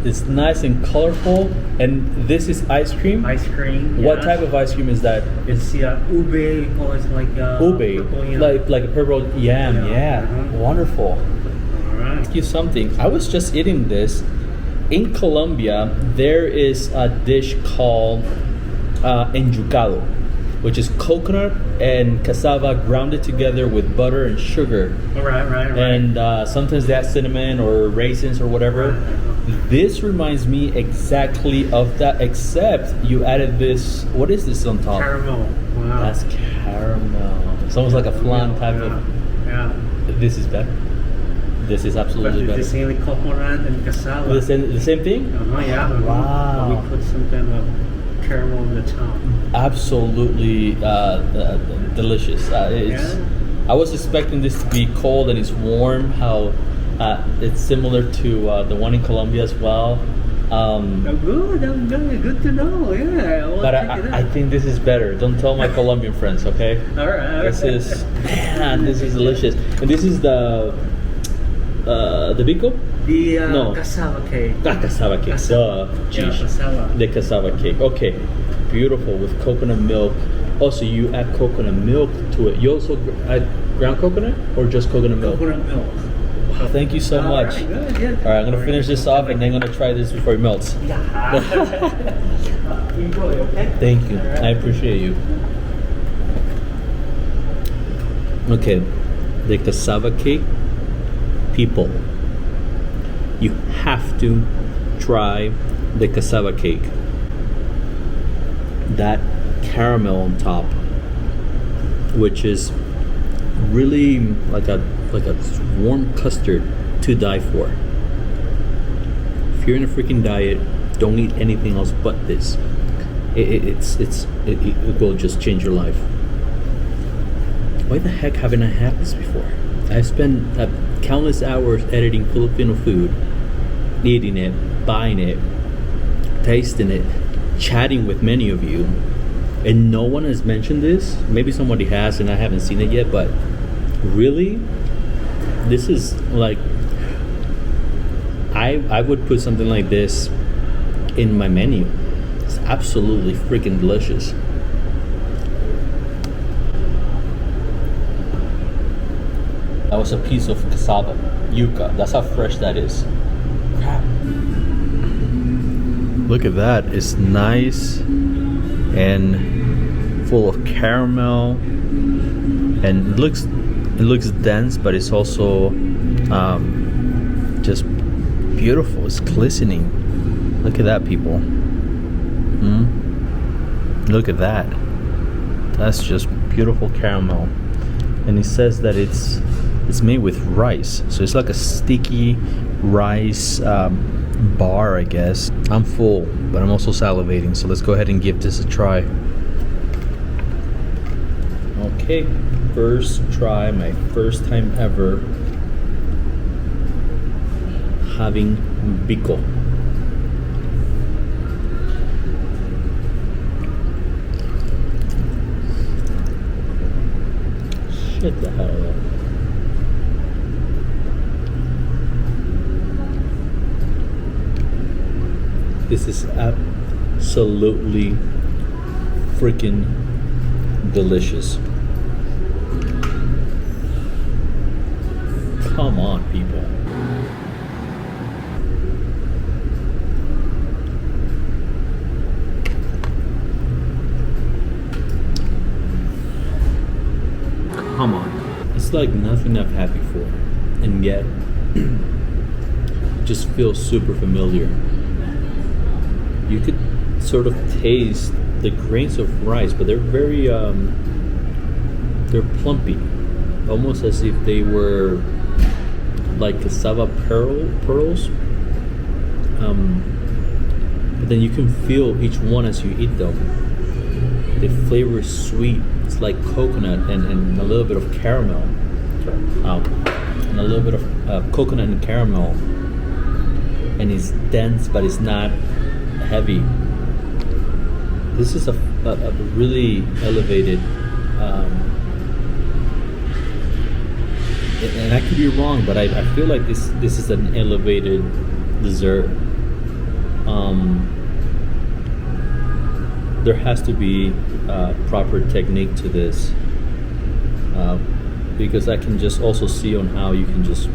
It's nice and colorful, and this is ice cream. Ice cream. What yeah. type of ice cream is that? It's ube, or it's like Ube, purple, you know. like a purple yam. Yeah, Wonderful. All right. Ask you something. I was just eating this. In Colombia, there is a dish called enjucado, which is coconut and cassava grounded together with butter and sugar. Right. And sometimes they add cinnamon or raisins or whatever. This reminds me exactly of that, except you added this. What is this on top? Caramel. Wow. That's caramel. It's almost like a flan type of. Yeah. This is better. This is absolutely But better. the same coconut and cassava. The same thing? Yeah. Wow. We put some kind of caramel on the top. Absolutely delicious. I was expecting this to be cold, and it's warm. How it's similar to the one in Colombia as well. Good to know. Yeah. But I think this is better. Don't tell my Colombian friends, okay? All right. This is delicious. And this is the bico? The No. cassava cake. Cassava cake. Cassava. Yeah, Geez. cassava. The cassava cake. Okay. Beautiful with coconut milk. Also, you add coconut milk to it. You also add ground coconut or just coconut milk? Coconut milk. Wow, thank you so much. All right, good, yeah. All right, I'm gonna finish this off and then I'm gonna try this before it melts. Enjoy, okay? Thank you. I appreciate you. Okay, the cassava cake, people, you have to try the cassava cake. That caramel on top, which is really like a warm custard to die for. If you're in a freaking diet, don't eat anything else but this. It will just change your life. Why the heck haven't I had this before? I've spent countless hours editing Filipino food, eating it, buying it, tasting it, chatting with many of you, and no one has mentioned this. Maybe somebody has and I haven't seen it yet, but really, this is like, I would put something like this in my menu. It's absolutely freaking delicious. That was a piece of cassava, yuca. That's how fresh that is. Crap. Look at that. It's nice and full of caramel, and it looks dense, but it's also just beautiful. It's glistening. Look at that, people. Look at that. That's just beautiful caramel. And it says that it's made with rice, so it's like a sticky rice bar, I guess. I'm full, but I'm also salivating, so let's go ahead and give this a try. Okay, first try, my first time ever having biko. Shit the hell up. This is absolutely freaking delicious. Come on, people. Come on. It's like nothing I've had before, and yet it just feels super familiar. You could sort of taste the grains of rice, but they're very they're plumpy, almost as if they were like cassava pearls. But then you can feel each one as you eat them. The flavor is sweet. It's like coconut and a little bit of caramel, and a little bit of coconut and caramel, and it's dense, but it's not heavy. This is a really elevated, and I could be wrong, but I feel like this is an elevated dessert. There has to be proper technique to this, because I can just also see on how you can just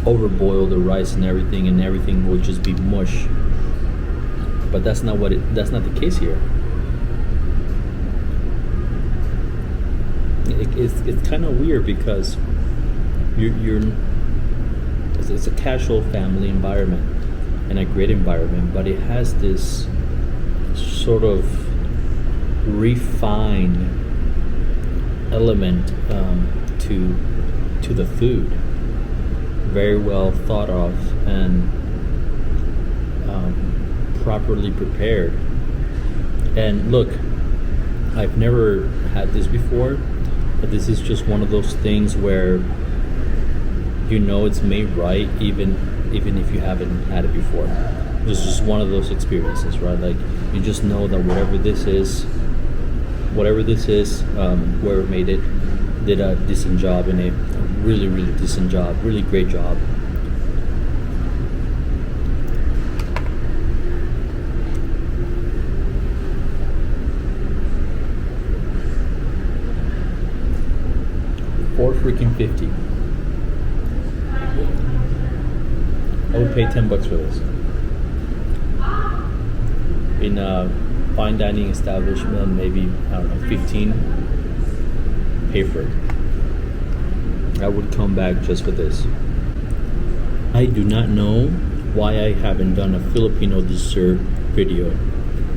overboil the rice and everything will just be mush. But that's not the case here. It's kind of weird because it's a casual family environment and a great environment, but it has this sort of refined element to the food. Very well thought of and properly prepared. And look, I've never had this before, but this is just one of those things where you know it's made right, even if you haven't had it before. It's just one of those experiences, right? Like, you just know that whatever this is, whoever made it did a decent job in it. A really, really decent job, really great job. $4.50. I would pay $10 for this. In a fine dining establishment, maybe, I don't know, 15. Pay for it. I would come back just for this. I do not know why I haven't done a Filipino dessert video.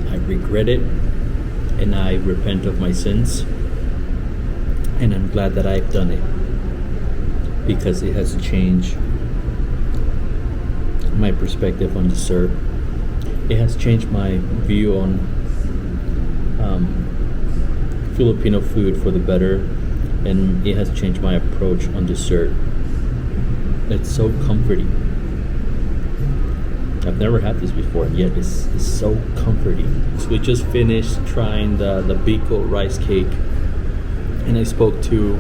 I regret it and I repent of my sins, and I'm glad that I've done it because it has changed my perspective on dessert. It has changed my view on Filipino food for the better, and it has changed my approach on dessert. It's so comforting. I've never had this before, and yet it's so comforting. So we just finished trying the Bicol rice cake, and I spoke to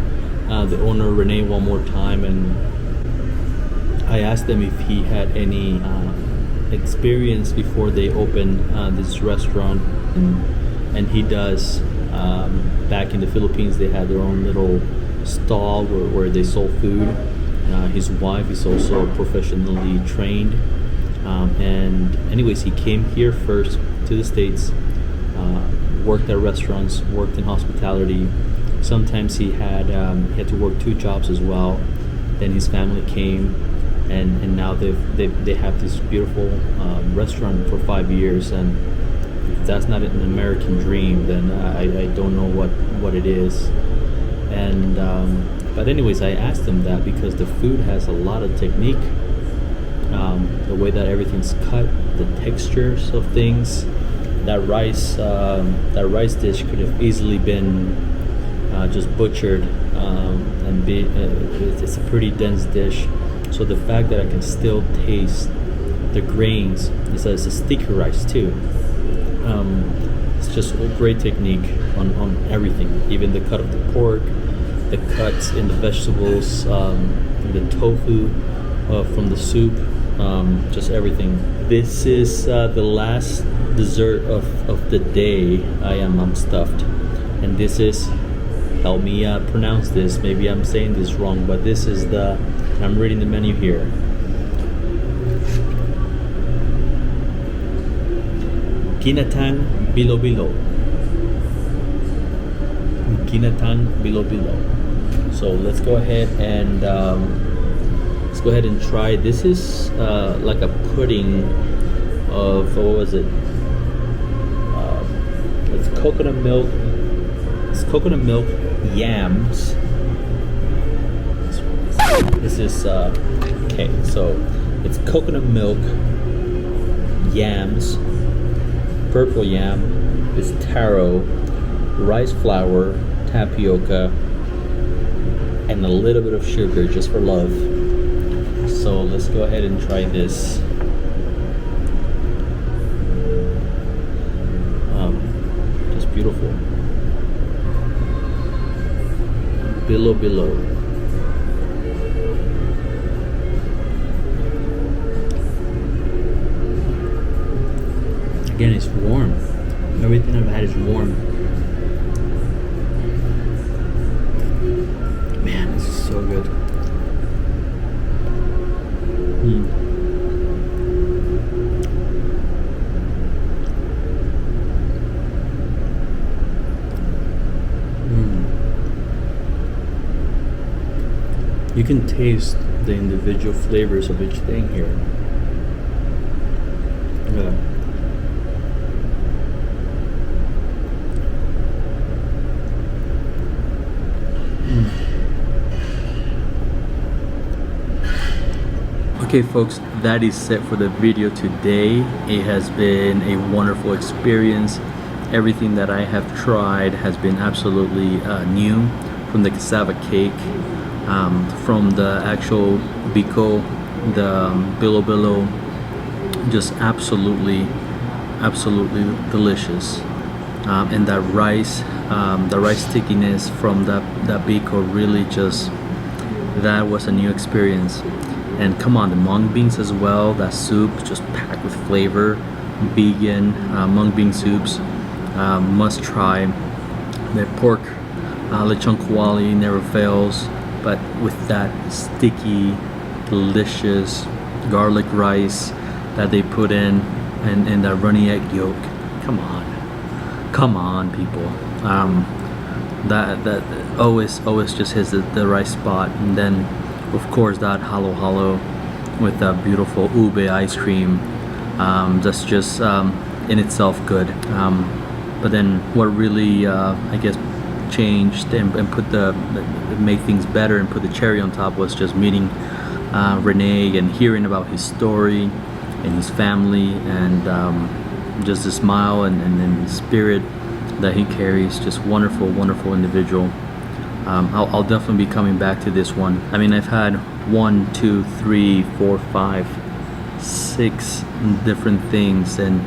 the owner, Renee, one more time, and I asked him if he had any experience before they opened this restaurant, and he does. Back in the Philippines, they had their own little stall where they sold food. His wife is also professionally trained, and anyways, he came here first to the States, worked at restaurants, worked in hospitality. Sometimes he had to work 2 jobs as well. Then his family came, and now they have this beautiful restaurant for 5 years. And if that's not an American dream, then I don't know what it is. And but anyways, I asked him that because the food has a lot of technique. The way that everything's cut, the textures of things. That rice dish could have easily been just butchered, and it's a pretty dense dish. So the fact that I can still taste the grains, it's a sticky rice too. It's just a great technique on everything, even the cut of the pork, the cuts in the vegetables, the tofu from the soup, just everything. This is the last dessert of the day. I'm stuffed, and this is, help me pronounce this, maybe I'm saying this wrong, but this is I'm reading the menu here. Ginatang bilo-bilo. Ginatang bilo-bilo. So let's go ahead and try. This is like a pudding of, what was it? It's coconut milk. It's coconut milk yams. This is okay. So it's coconut milk yams. Purple yam is taro, rice flour, tapioca, and a little bit of sugar just for love. So let's go ahead and try this. Just beautiful. Bilo-bilo. Again, it's warm. Everything I've had is warm. Man, this is so good. You can taste the individual flavors of each thing here. Yeah. Okay folks, that is it for the video today. It has been a wonderful experience. Everything that I have tried has been absolutely new, from the cassava cake, from the actual biko, the bilo-bilo, just absolutely delicious. And that rice, the rice stickiness from that biko, really just, that was a new experience. And come on, the mung beans as well, that soup just packed with flavor. Vegan mung bean soups, must try. The pork lechon kawali never fails, but with that sticky, delicious garlic rice that they put in, and that runny egg yolk. Come on people. that always just hits the right spot. And then of course that halo with that beautiful ube ice cream, that's just in itself good. But then what really I guess changed and put make things better and put the cherry on top was just meeting Rene and hearing about his story and his family, and just the smile and the spirit that he carries. Just wonderful individual. I'll definitely be coming back to this one. I mean, I've had 1, 2, 3, 4, 5, 6 different things, and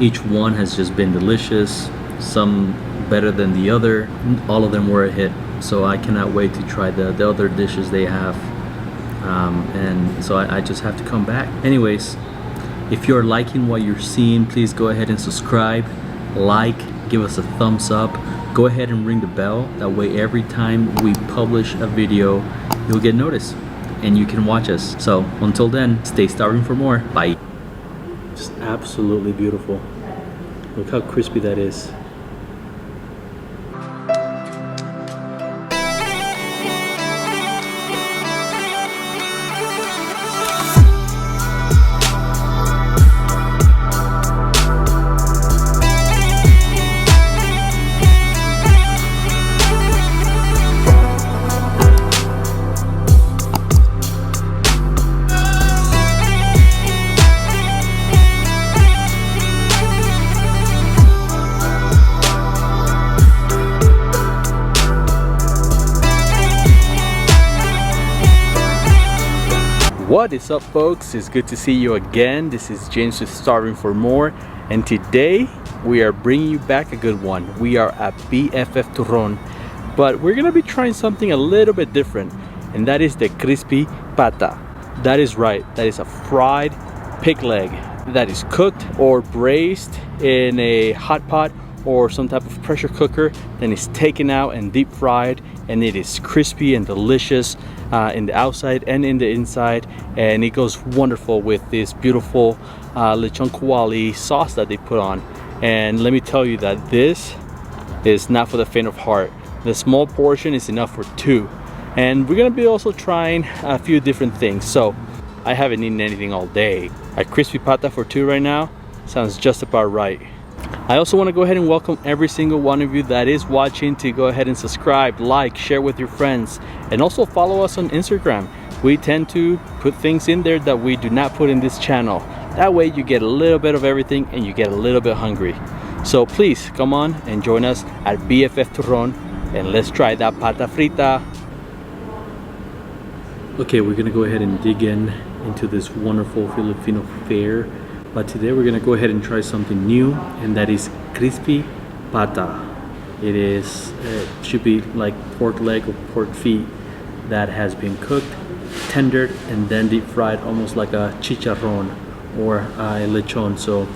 each one has just been delicious. Some better than the other. All of them were a hit. So I cannot wait to try the other dishes they have. And so I just have to come back. Anyways, if you're liking what you're seeing, please go ahead and subscribe, like, give us a thumbs up. Go ahead and ring the bell. That way every time we publish a video, you'll get noticed and you can watch us. So until then, stay starving for more. Bye. Just absolutely beautiful. Look how crispy that is. What is up, folks? It's good to see you again. This is James with Starving for More, and today we are bringing you back a good one. We are at BFF Turron, but we're gonna be trying something a little bit different, and that is the crispy pata. That is right, that is a fried pig leg that is cooked or braised in a hot pot or some type of pressure cooker, then it's taken out and deep fried, and it is crispy and delicious in the outside and in the inside, and it goes wonderful with this beautiful lechon kawali sauce that they put on. And let me tell you that this is not for the faint of heart. The small portion is enough for 2, and we're gonna be also trying a few different things. So I haven't eaten anything all day. A crispy pata for 2 right now sounds just about right. I also want to go ahead and welcome every single one of you that is watching to go ahead and subscribe, like, share with your friends, and also follow us on Instagram. We tend to put things in there that we do not put in this channel. That way you get a little bit of everything and you get a little bit hungry. So please come on and join us at BFF Turron, and let's try that pata frita. Okay, we're gonna go ahead and dig into this wonderful Filipino fare. But today we're gonna go ahead and try something new, and that is crispy pata. It should be like pork leg or pork feet that has been cooked, tendered, and then deep fried, almost like a chicharron or a lechon. So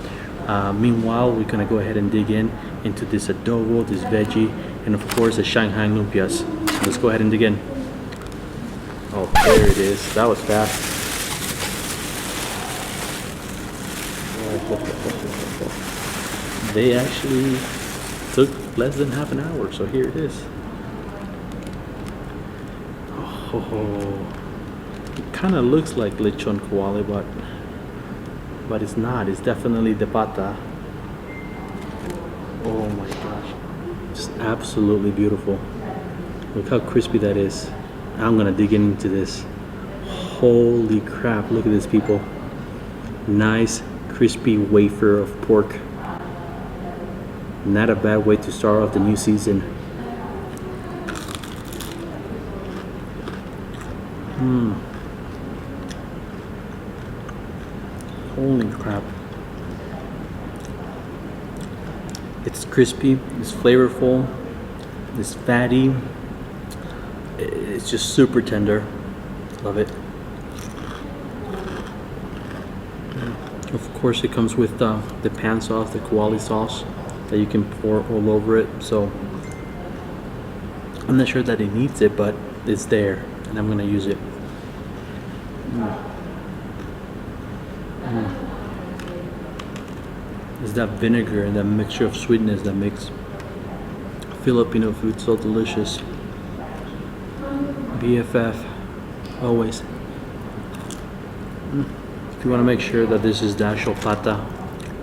meanwhile, we're gonna go ahead and dig into this adobo, this veggie, and of course the Shanghai lumpias. So let's go ahead and dig in. Oh, there it is. That was fast. They actually took less than half an hour, so here it is. Oh, it kind of looks like lechon kawali, but it's not. It's definitely the pata. Oh my gosh, just absolutely beautiful. Look how crispy that is. I'm gonna dig into this. Holy crap, look at this, people. Nice crispy wafer of pork. Not a bad way to start off the new season. Holy crap. It's crispy, it's flavorful, it's fatty. It's just super tender. Love it. Of course, it comes with the pan sauce, the kawali sauce that you can pour all over it. So I'm not sure that it needs it, but it's there, and I'm gonna use it. It's that vinegar and that mixture of sweetness that makes Filipino food, so delicious. BFF, always. If you want to make sure that this is the actual pata,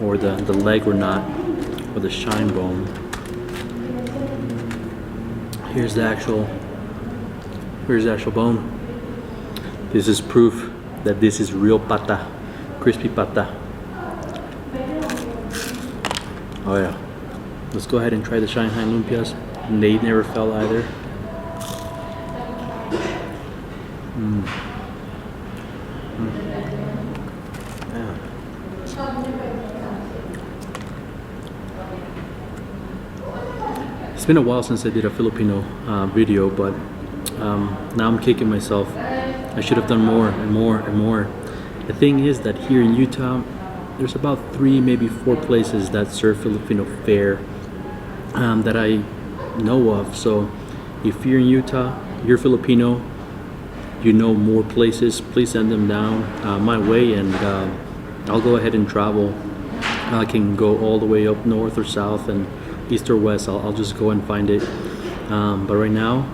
or the leg or not, or the shine bone, here's the actual bone. This is proof that this is real pata, crispy pata. Oh yeah. Let's go ahead and try the Shanghai lumpias. And they never fell either. Yeah. It's been a while since I did a Filipino video, but now I'm kicking myself. I should have done more and more and more. The thing is that here in Utah, there's about 3, maybe 4 places that serve Filipino fare that I know of. So if you're in Utah, you're Filipino, you know more places, please send them down my way, and I'll go ahead and travel. I can go all the way up north or south and east or west. I'll just go and find it. But right now,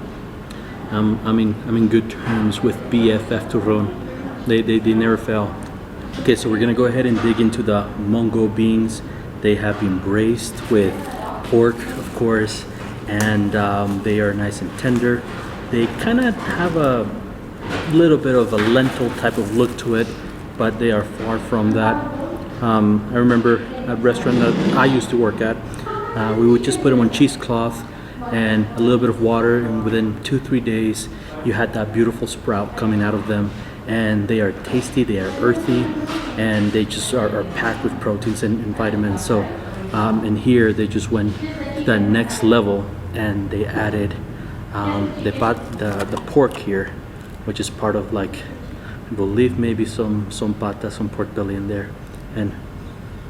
I'm in good terms with BFF Turon. They never fail. Okay, so we're gonna go ahead and dig into the mungo beans. They have been braised with pork, of course, and they are nice and tender. They kind of have a little bit of a lentil type of look to it, but they are far from that. I remember a restaurant that I used to work at, we would just put them on cheesecloth and a little bit of water, and within 2-3 days you had that beautiful sprout coming out of them. And they are tasty, they are earthy, and they just are packed with proteins and vitamins. So and here they just went to that next level, and they added the pork here, which is part of, like, I believe maybe some pata, some pork belly in there. And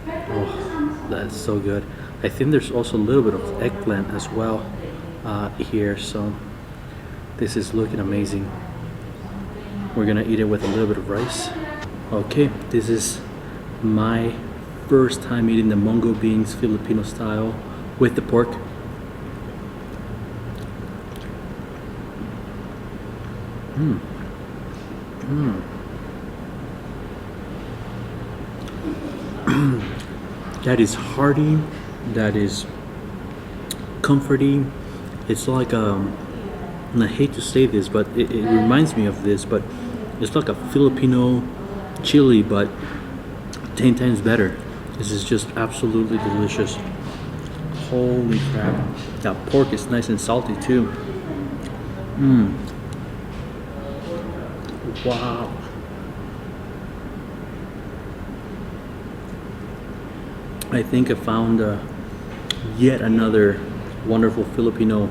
oh, that's so good. I think there's also a little bit of eggplant as well here, so this is looking amazing. We're gonna eat it with a little bit of rice. Okay, this is my first time eating the mungo beans Filipino style with the pork. That is hearty, that is comforting. It's like and I hate to say this, but it reminds me of this, but it's like a Filipino chili, but 10 times better. This is just absolutely delicious. Holy crap. That pork is nice and salty too. Wow. I think I found yet another wonderful Filipino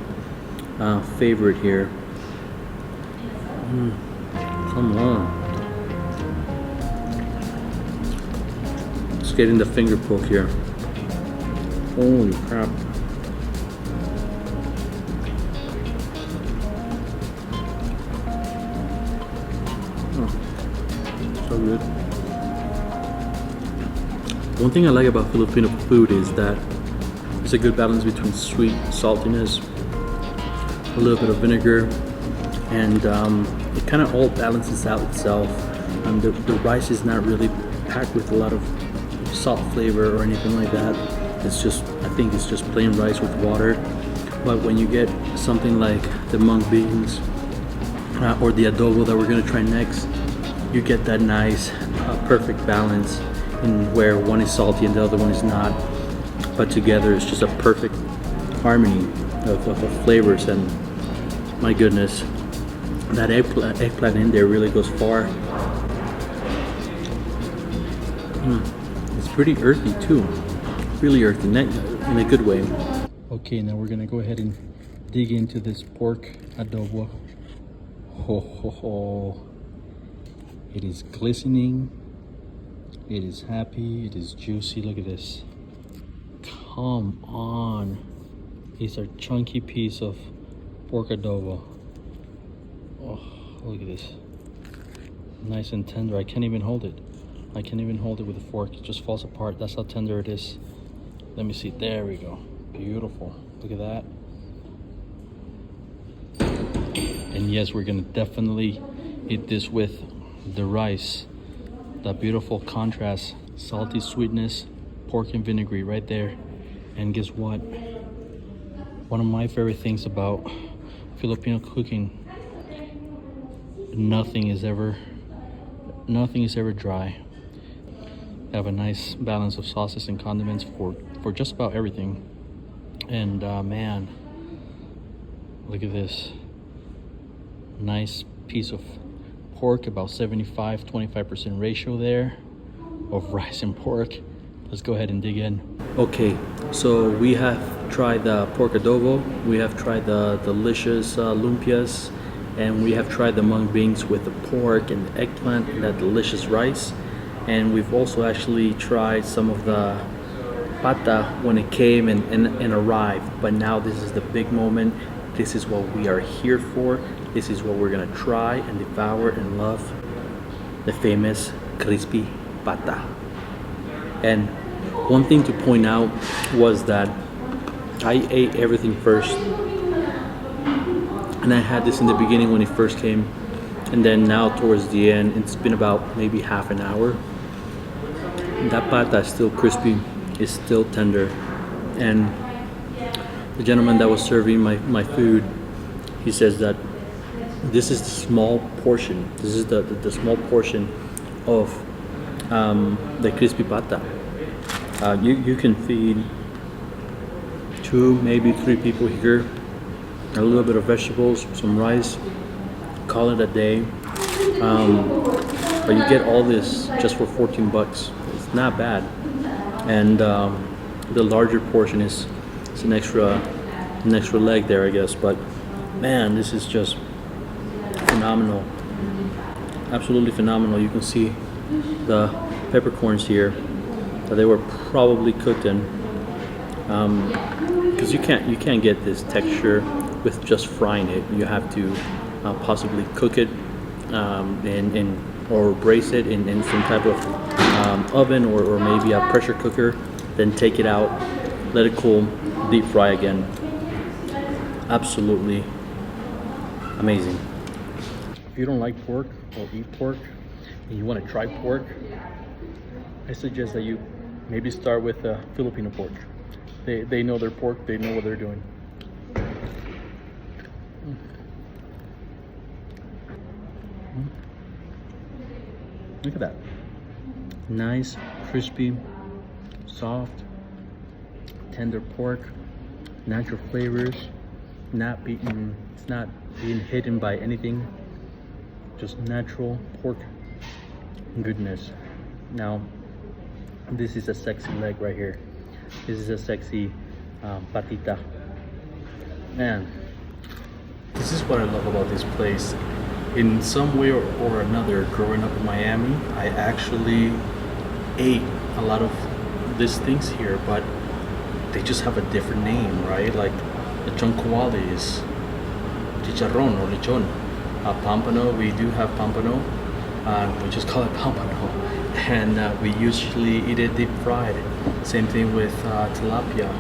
favorite here. Come on. Let's get in the finger poke here. Holy crap. Oh, so good. One thing I like about Filipino food is that there's a good balance between sweet saltiness, a little bit of vinegar, and it kind of all balances out itself. The rice is not really packed with a lot of salt flavor or anything like that. It's just, I think it's just plain rice with water. But when you get something like the mung beans or the adobo that we're gonna try next, you get that nice perfect balance in where one is salty and the other one is not, but together it's just a perfect harmony of flavors. And my goodness, that eggplant in there really goes far. It's pretty earthy too, really earthy, in a good way. Okay, now we're gonna go ahead and dig into this pork adobo. Ho ho ho! It is glistening. It is happy. It is juicy. Look at this. Come on! It's a chunky piece of pork adobo. Oh, look at this. Nice and tender. I can't even hold it. I can't even hold it with a fork. It just falls apart. That's how tender it is. Let me see. There we go. Beautiful. Look at that. And yes, we're gonna definitely eat this with the rice. That beautiful contrast, salty sweetness, pork and vinegary right there. And guess what? One of my favorite things about Filipino cooking, nothing is ever dry. They have a nice balance of sauces and condiments for just about everything. And man, look at this. Nice piece of pork, about 75-25% ratio there of rice and pork. Let's go ahead and dig in. Okay, so we have tried the pork adobo, we have tried the delicious lumpias, and we have tried the mung beans with the pork and the eggplant and that delicious rice. And we've also actually tried some of the pata when it came and arrived. But now this is the big moment. This is what we are here for. This is what we're gonna try and devour and love. The famous crispy pata. And one thing to point out was that I ate everything first. And I had this in the beginning when it first came. And then now towards the end, it's been about maybe half an hour. That pata is still crispy, is still tender. And the gentleman that was serving my food, he says that this is the small portion. This is the small portion of the crispy pata. You can feed 2, maybe 3 people here. A little bit of vegetables, some rice, call it a day. But you get all this just for 14 bucks. It's not bad. And the larger portion is an extra leg there, I guess. But man, this is just phenomenal. Absolutely phenomenal. You can see the peppercorns here that they were probably cooked in, because you can't get this texture with just frying it. You have to possibly cook it or braise it in some type of oven or maybe a pressure cooker, then take it out, let it cool, deep fry again. Absolutely amazing. If you don't like pork or eat pork and you want to try pork, I suggest that you maybe start with Filipino pork. They know their pork, they know what they're doing. Look at that. Nice, crispy, soft, tender pork, natural flavors, it's not being hidden by anything, just natural pork goodness. Now, this is a sexy leg right here. This is a sexy patita. Man, this is what I love about this place. In some way or another, growing up in Miami, I actually ate a lot of these things here, but they just have a different name, right? Like the choncuali is chicharron or lechon. Pampano, we do have pampano, we just call it pampano, and we usually eat it deep fried. Same thing with tilapia.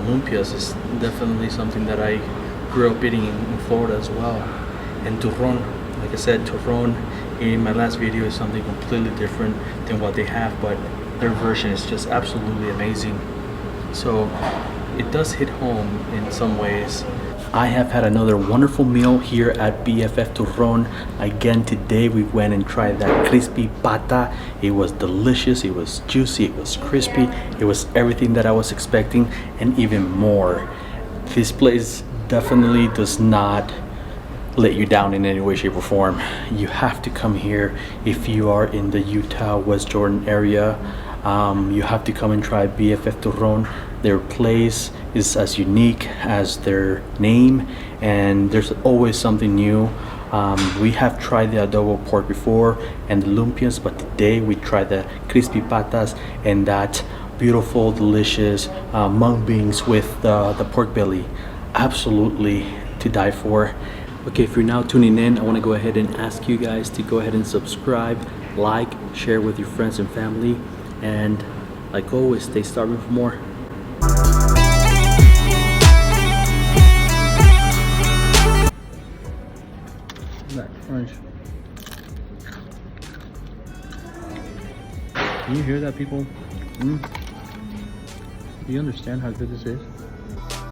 Lumpias is definitely something that I grew up eating in Florida as well. And turron, like I said, turron in my last video is something completely different than what they have, but their version is just absolutely amazing. So it does hit home in some ways. I have had another wonderful meal here at BFF Turron. Again, today we went and tried that crispy pata. It was delicious, it was juicy, it was crispy, it was everything that I was expecting and even more. This place definitely does not let you down in any way, shape, or form. You have to come here if you are in the Utah, West Jordan area. You have to come and try BFF Turron. Their place is as unique as their name, and there's always something new. We have tried the adobo pork before and the lumpias, but today we tried the crispy patas and that beautiful, delicious mung beans with the pork belly. Absolutely to die for. Okay, if you're now tuning in, I want to go ahead and ask you guys to go ahead and subscribe, like, share with your friends and family, and like always, stay starving for more. That crunch. Can you hear that, people? Do you understand how good this is?